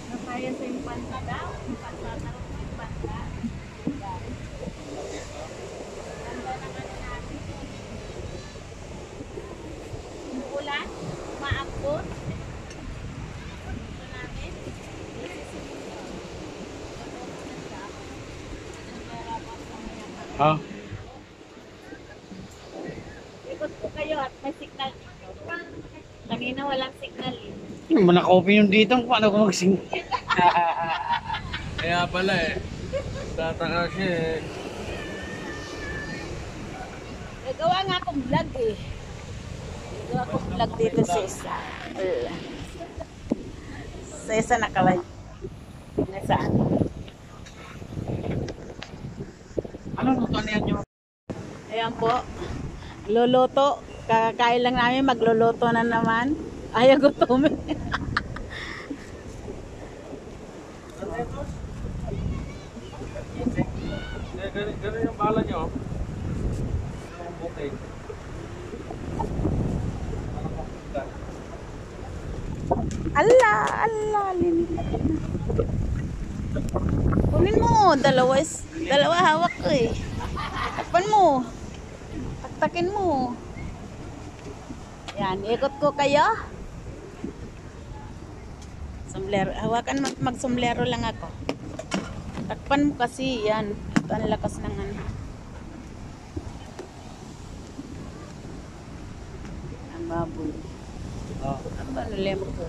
Na tayo sa Infanta daw. Infanta, tarong mo Infanta. Yan. Ganda ng ano natin. Ulan, maambon. Ito natin. Ha? Ikot po kayo at may signal dito. Kanina walang signal eh. Hindi mo naka-open yung dito. Paano ko mag-sing? Kaya pala eh. Tataka siya eh. Nagawa nga akong vlog eh. Nagawa akong vlog dito sa isa. Sa isa nakawal. Nasaan? Ano luto niyan nyo? Ayan po. Luluto. Kakain lang namin. Magluluto na naman. Ayaw gutumin. Ganun yung bala nyo. Yung bukay. Ala, kunin mo, dalawa hawak ko eh. Takpan mo. Taktakin mo. Yan, ikot ko kayo. Sombrero, hawakan mag-sombrero lang ako. Takpan mo kasi, yan. Ito ang lakas ng ano. Ang baboy. Oh, Ang banulim ko.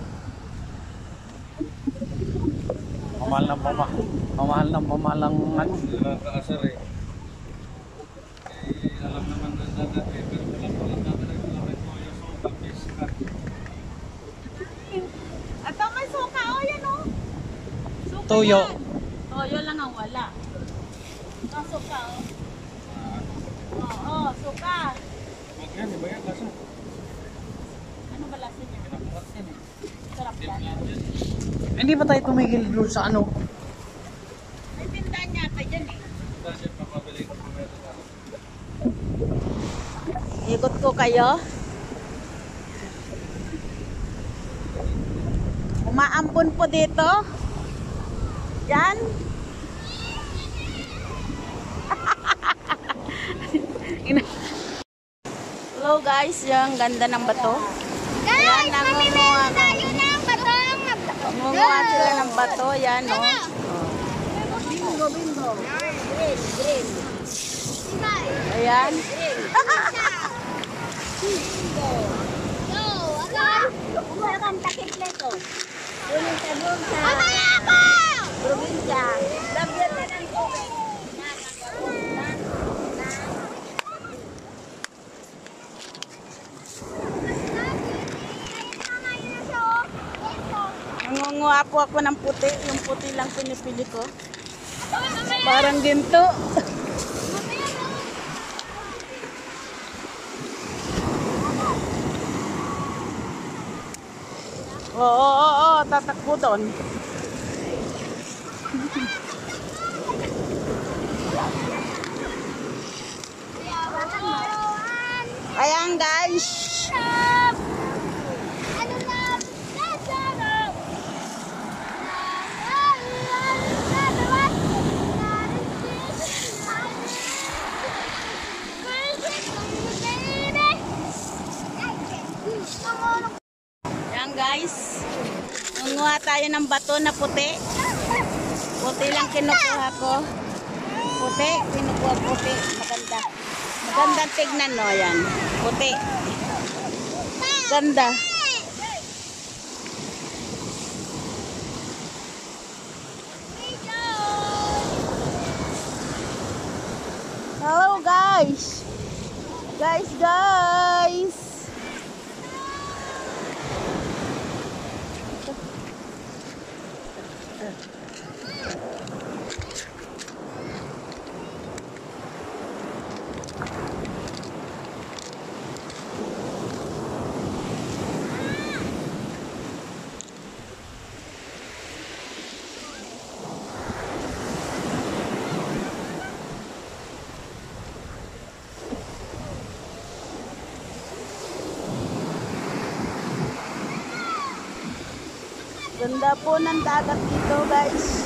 mamahal ng pamahalang ano. Nakakaasar eh. Eh, alam naman na natin eh. Pero wala naman naglalaki ko yung sopa fish cut. At may suka, oh yan oh. Suka Toyo. yan. Toyo lang ang wala. Ang suka oh. Oo, suka. Wag yan, iba yan lasa. Ano ba lasa niya? Pinakurat yan eh. Sarap yan. Hindi ba tayo tumigil doon sa ano? May tindahan niya pa dyan eh. Kasi papabili ko pa meron na. Ikot ko kayo. Umaambon po dito. Yan. Hello guys, yung ganda ng bato. Ayan, nangunguha tayo ng batong. Nangunguha sila ng bato. Yan, no? Bingo, bingo. Green, green. Ayan. Bingo. Yo, agad. Kumuha kang takip nito. Kunin sa doon sa probinsya. Lagyan na ng tubig. Nangunguha po ako ng puti. Yung puti lang pinipili ko. Parang ginto. Oo, tatakbo doon. Ayan guys. Ayan guys. Nanguha tayo ng bato na puti. Puti lang kinukuha ko. Puti, kinukuha puti. Maganda. Maganda tignan, no? Yan. Puti. Ganda. Hello guys. Guys. Ganda po ng dagat dito guys.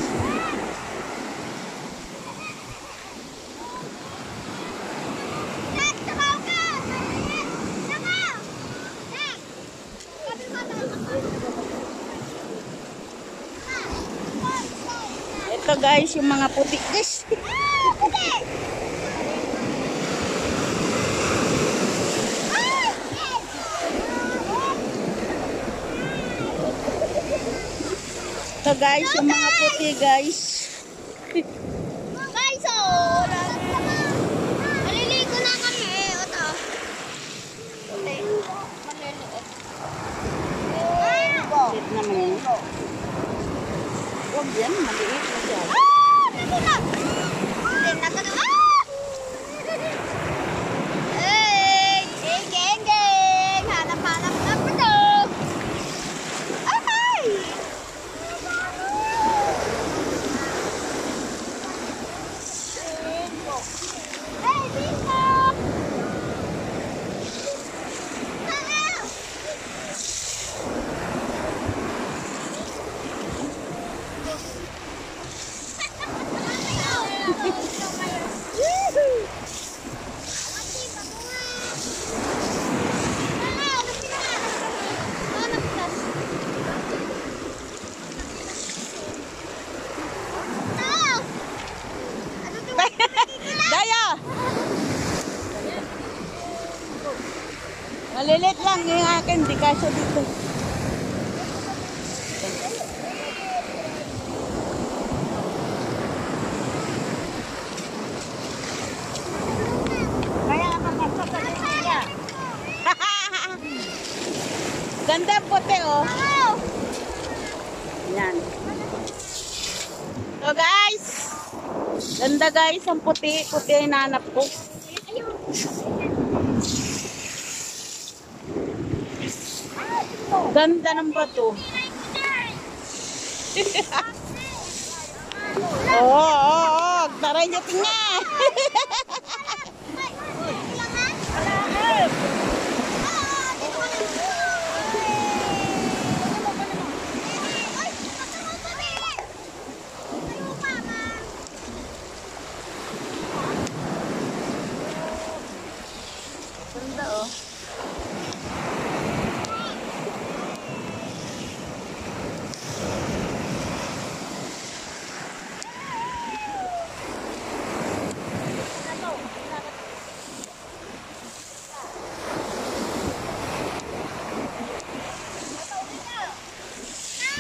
Ito guys, yung mga puti guys. Ito guys, yung mga puti guys. Guys, maliligo na kami. Ito. Maliliit. Maliit naman yun. Huwag yan, maliit na siya. Natulog! Hindi, natulog. Hey! Hey, geng! Hanap-hanap na po to. Ay! Hey, Bingo! Daya! Malilit lang yung akin, di kaso dito. Kaya kapasok sa niya. Ganda puti oh. Yan. So guys, ganda guys ang puti. Puti ang nanap ko. Ganda ng bato. Oo. Taray niyo tingnan.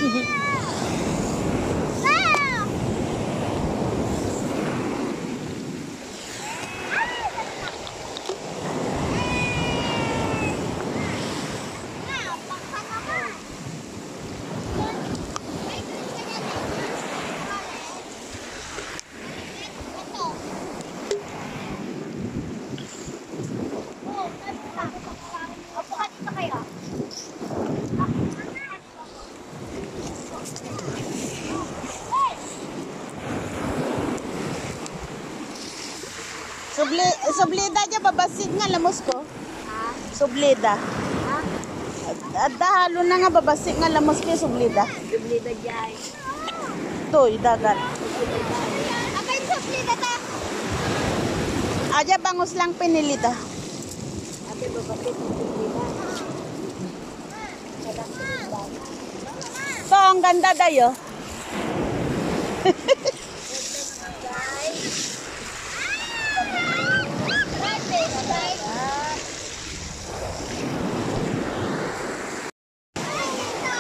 Opo ka dito kayo. Sublida dya babasid nga lamos ko. Sublida. At dahalo na nga babasik nga lamos ko sublida. Sublida dyan. Toy dagat. Abay, sublida ta. Aja bangus lang pinilita. Abay, babakit yung sublida. So ang ganda dayo.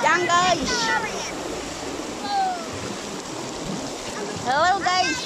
Yan guys. Hello guys.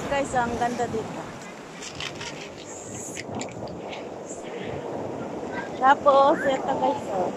Guys, ang ganda dito. Tapos, ito guys, oh.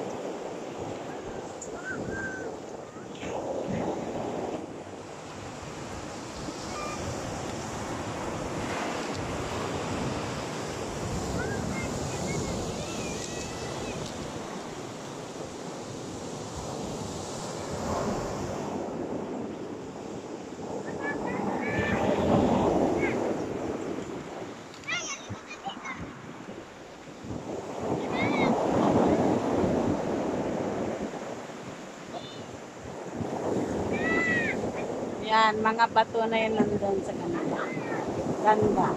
Yan, mga bato na yun nandun sa kanila. Ganda.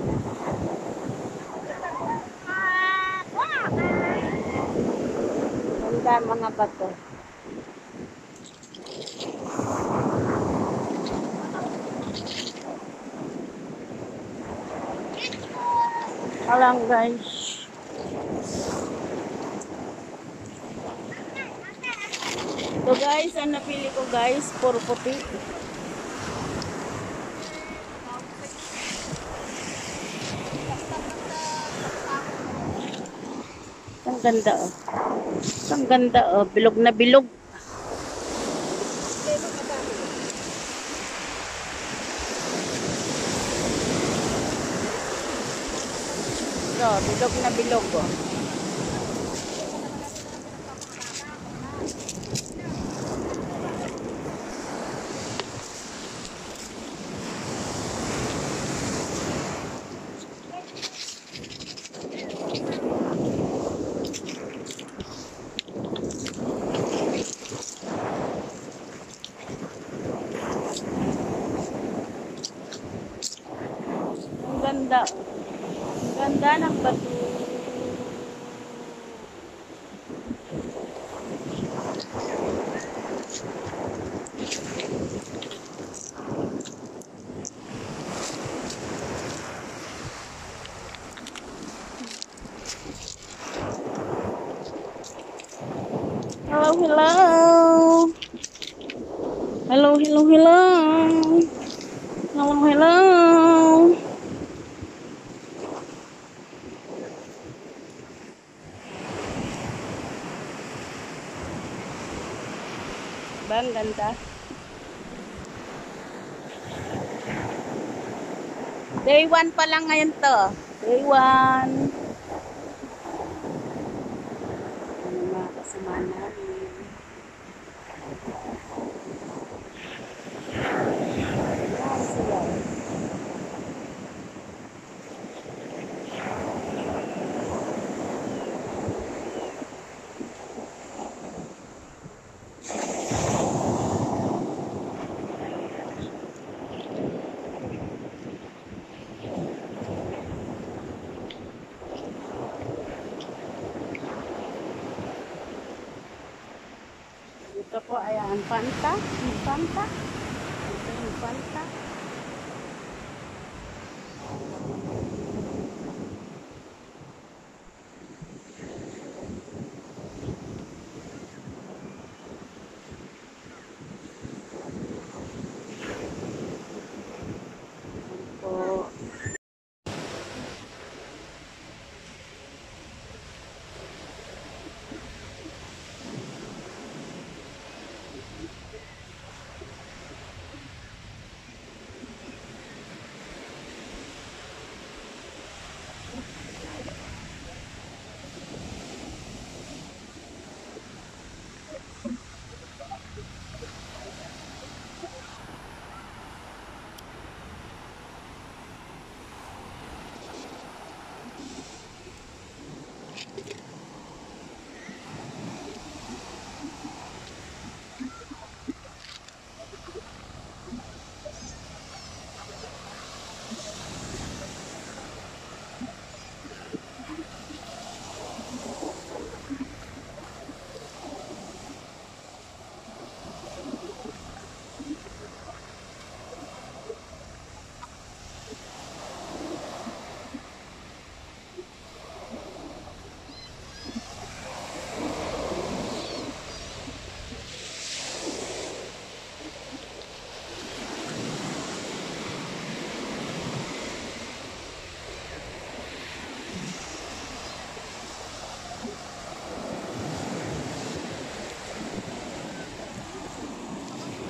Ganda mga bato. Alang guys. So guys, ang napili ko guys, puro puti. Ang ganda oh. Ang ganda oh, bilog na bilog. So, bilog na bilog oh. Ganda. Ganda ng bato. Hello, hello. Hello, hello, hello. Hello, hello. Diba ang ganda? Day 1 pa lang ngayon to. Day 1. Ano mga kasama namin. Yan sila. Ito po ay ang Fanta. Yung Fanta. Ito yung Fanta. Po.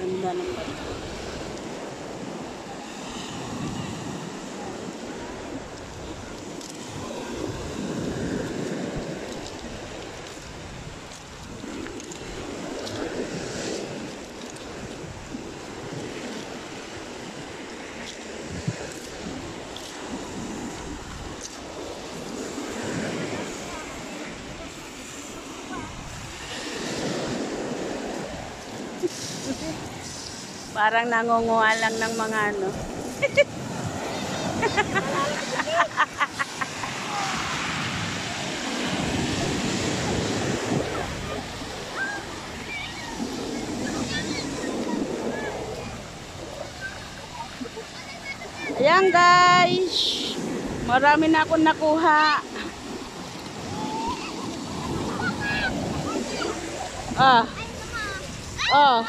Ganda ng bato. Parang nangunguha lang ng mga ano. Ayan guys. Marami na akong nakuha. Ah. Oh.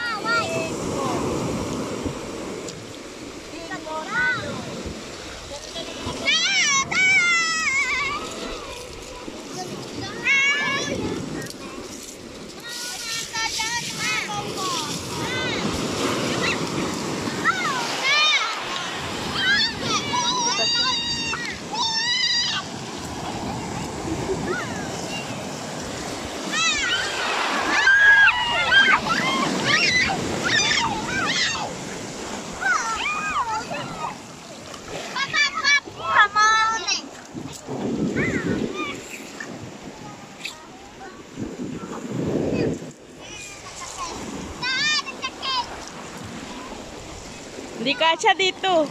Hindi kasya dito.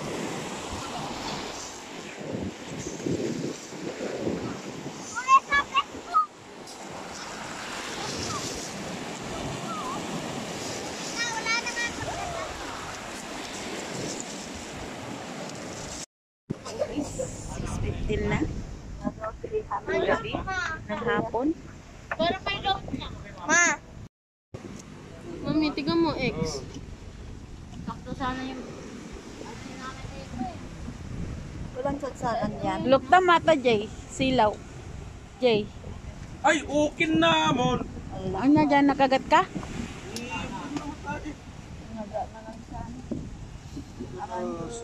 Is 6:15 na. Ng gabi, ng hapon. Ma! Mami, tiga mo, X. Sakto sana yung... Walang satsakan yan. Lukta mata, Jay. Silaw. Jay. Ay, ukin na mon. Ano na dyan, nakagat ka?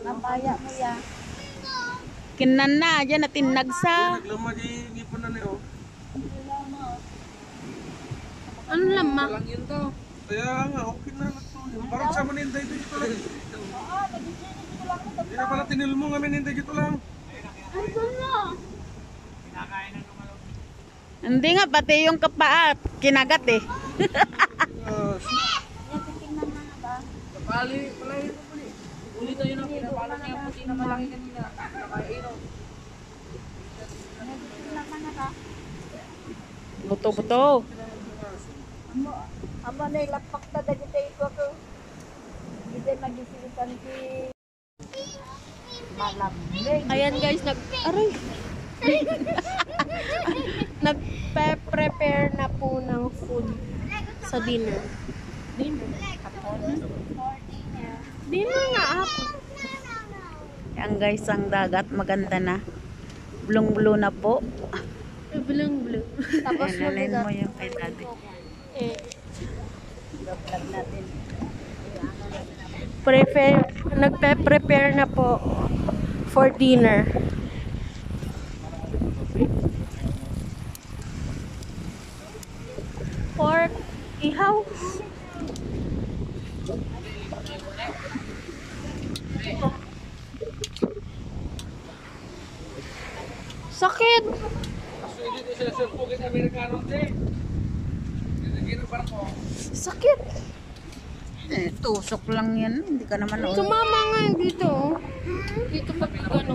Napaya mo ya. Kinan na, dyan natin nagsa. Naglama di ngipon na niyo. Ano lama? Lang yun to. Kaya nga, okay na lang to. Parang sa maninday dito lang. Hindi na pala tinil mo nga maninday dito lang. Ano na? Hindi nga, pati yung kapaat. Kinagat eh. Kapali, pala yun po ni. Uli tayo na pinapalan niya puti na malaki kanina. Nakainom. Buto-buto. Amo na ilapak ta dagiti ko ko. Hindi magisipan ki malamig. Ayan guys, aray. Nagpe-prepare na po ng food sa dinner. Dinner nga hapon. Yan guys, ang dagat. Maganda na. Blue na po. Blue. Tapos Ayan, mo yung kay daddy. Eh. Nagpe-prepare na po for dinner. Pork ihaw. Sakit. So, hindi siya serpugin Amerikano din. Hindi na parang ko. Sakit. Eh, tusok lang yan. Hindi ka naman Sumama nga yun dito. Dito pag ano.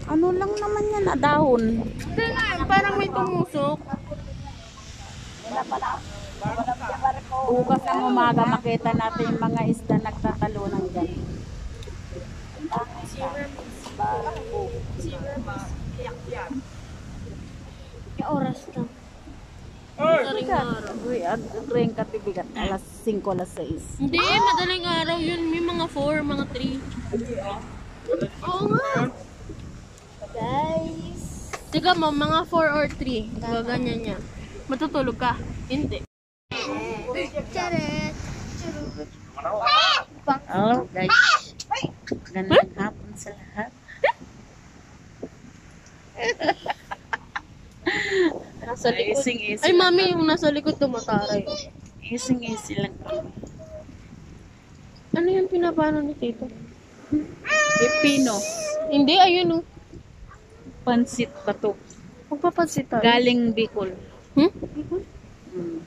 Ano lang naman yan, dahon. Hindi nga, parang may tumusok. Bukas ng umaga makita natin yung mga isda nagtatalunan dyan. Yung oras na. Madaling araw. Uy, ring katibigat. Alas 5, alas 6. Hindi, madaling araw yun. May mga 4, mga 3. Oo nga. Guys, Tiga mo, mga 4 or 3. Gaganyan niya. Matutulog ka. Hindi. charet. Oh, guys. Gandang hapon sa lahat. Nasa likod. Ising-ising. Ay, mami, yung nasa likod tumataray. Ising-ising lang kami. Ano yung pinapano ni Tito? Pipino. Hindi, ayun o. Pansit ba to? Magpapansit tayo. Galing Bicol. Hmm? Hmm.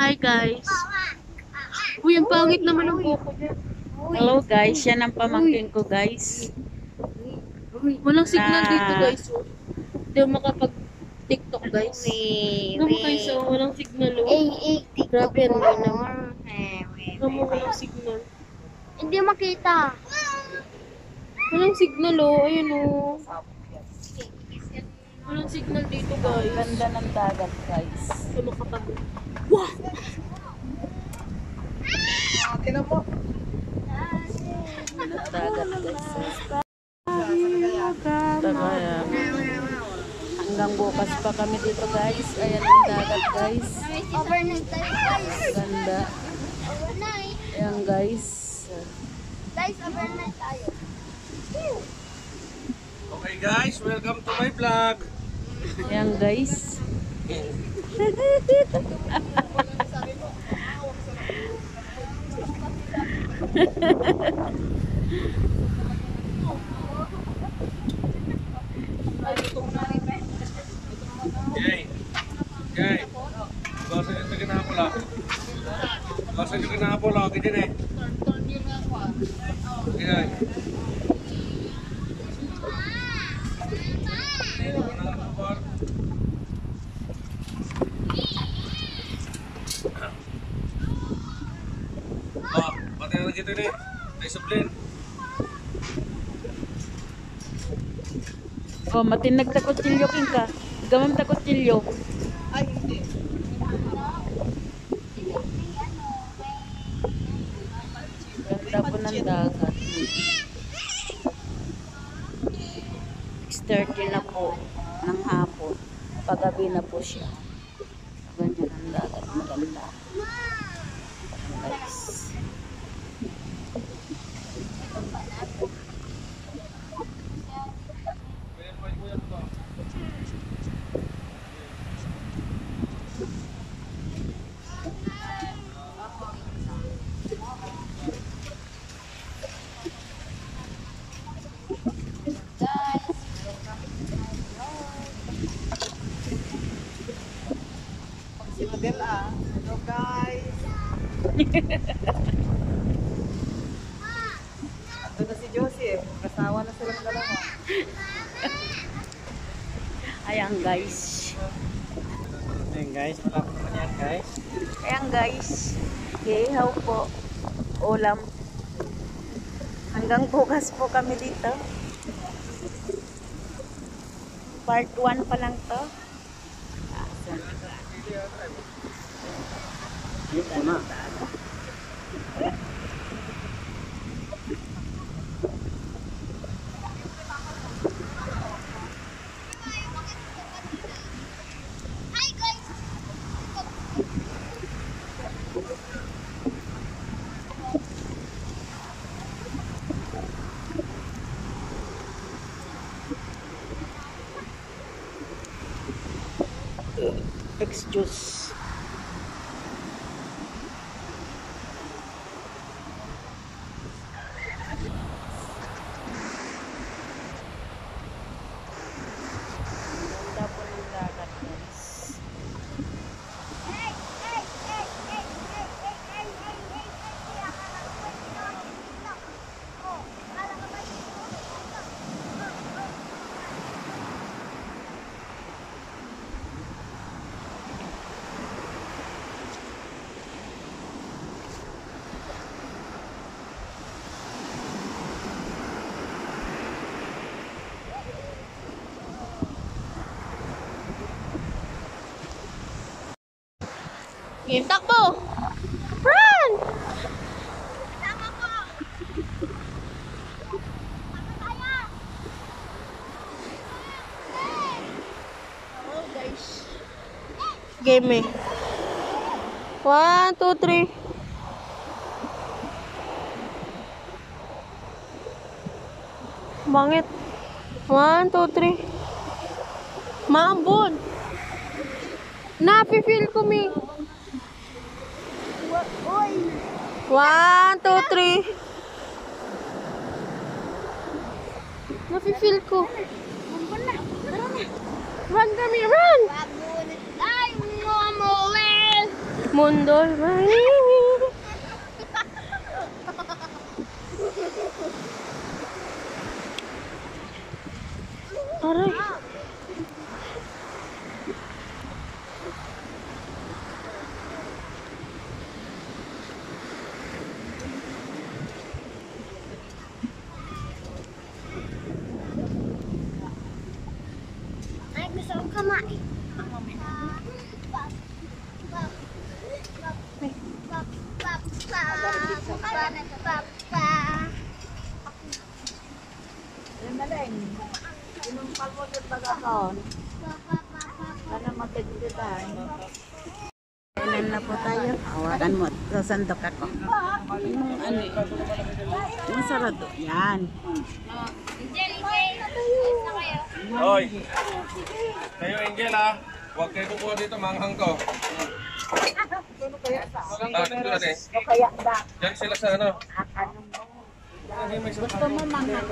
Hi, guys. Uy, ang pangit naman ang buko niya. Hello guys, yan ang pamangkin ko guys. Walang signal dito, guys. Oh. Hindi ako makapag-tiktok, guys. Naman guys, oh, walang signal, oh. Grabe, ano yun naman. Naman walang signal. Hindi makita. Walang signal, oh. Ayun, oh. Walang signal dito, guys. Ganda ng dagat guys. Hindi makapag... Dagat guys. Tagaya. Hanggang bukas pa kami dito guys. Ayan ang dagat guys. Overnight tayo, guys. Ganda. Overnight. Ayan guys. Guys, overnight tayo. Okay guys, welcome to my vlog. Ayan guys. Jay. Basa nyo taga na pula. Basa nyo na pula. Okay din eh. Jay. Oh, pati na gitu nih. Discipline. Oh, matinag ta kutsilyo king ka. Gamam ta kutsilyo. Ganda po ng dagat. 6:30 na po ng hapon. Pagabi na po siya. Ganyan na. dagat maganda. Guys. Si Model Hello guys. Ito na si Josie eh. Kasawa na silang dalawa. Ayan guys. Ayan guys, malapit naman yan guys. Ayan guys. Ihaw po. Ulam. Hanggang bukas po kami dito. Part 1 pa lang to. Ito na. X-juice. Ganda po ng dagat guys. Game takbo! Run! Game eh. 1, 2, 3. Bangit. 1, 2, 3. Maambon. Napi-feel ko mi. 1, 2, 3. Napi-feel ko. Run kami, run! Mundo. Aray. Ay, gusto ko kumain. Kailan na po tayo? Hawakan mo. Sasandok ako. Yung ano eh. Yung sarado. Yan. Hoy! Kayo, Angel ha. Huwag kayo kukuha dito, manghang to. Dito na eh. Diyan sila sa ano. Gusto mo manghang.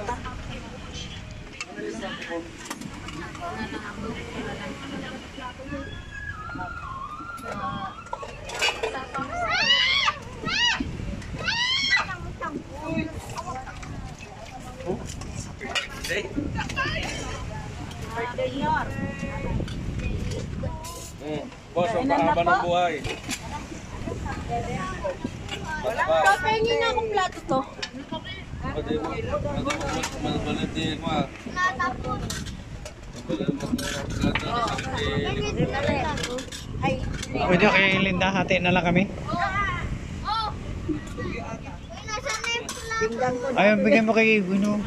Boss, ang pahaba ng buhay. Pahingin na akong plato to. Pwede mo. Malbaliti mo ah. Pwede kay Linda, hati na lang kami. Ayaw, bigyan mo kay Guno.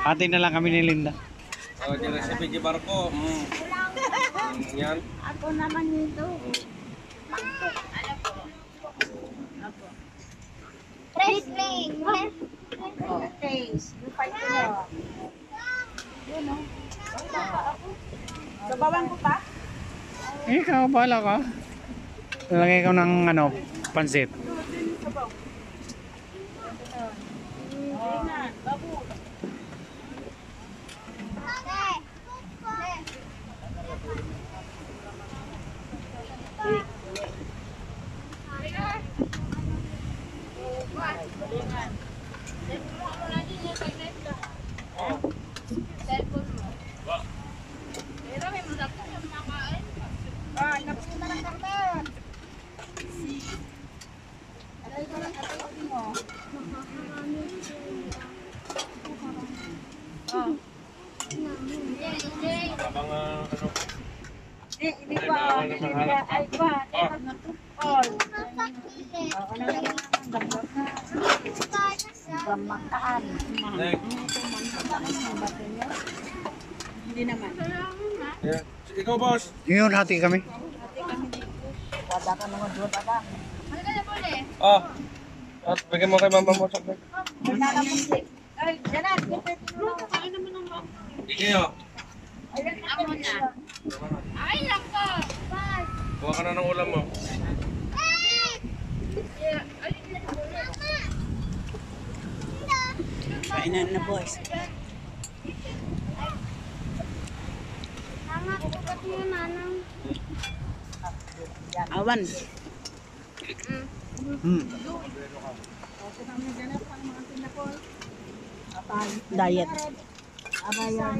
Hati na lang kami ni Linda. Oh, di recipe di Barko. Yan. Ako naman nito. Wrestling. Taste. Lupay ko. Yun o. Sabawan ko pa? Ikaw, bahala ka. Lagay ko ng ano, pansit. Abang ano. Hindi ba? Ay ba? All. Pamakaan. Hindi naman. Yeah. Ikaw, boss. Yun, hati kami. Wala ka naman doon, tata. Oh. At bigyan mo kay mama mo sa bag. Ay, Janet, Sige, oh. ako na. Ay, lang ko. Kuha ka na ng ulam mo. Kainan na boys. Mama, bukat mo nanang. Awan. Diet. Abayan.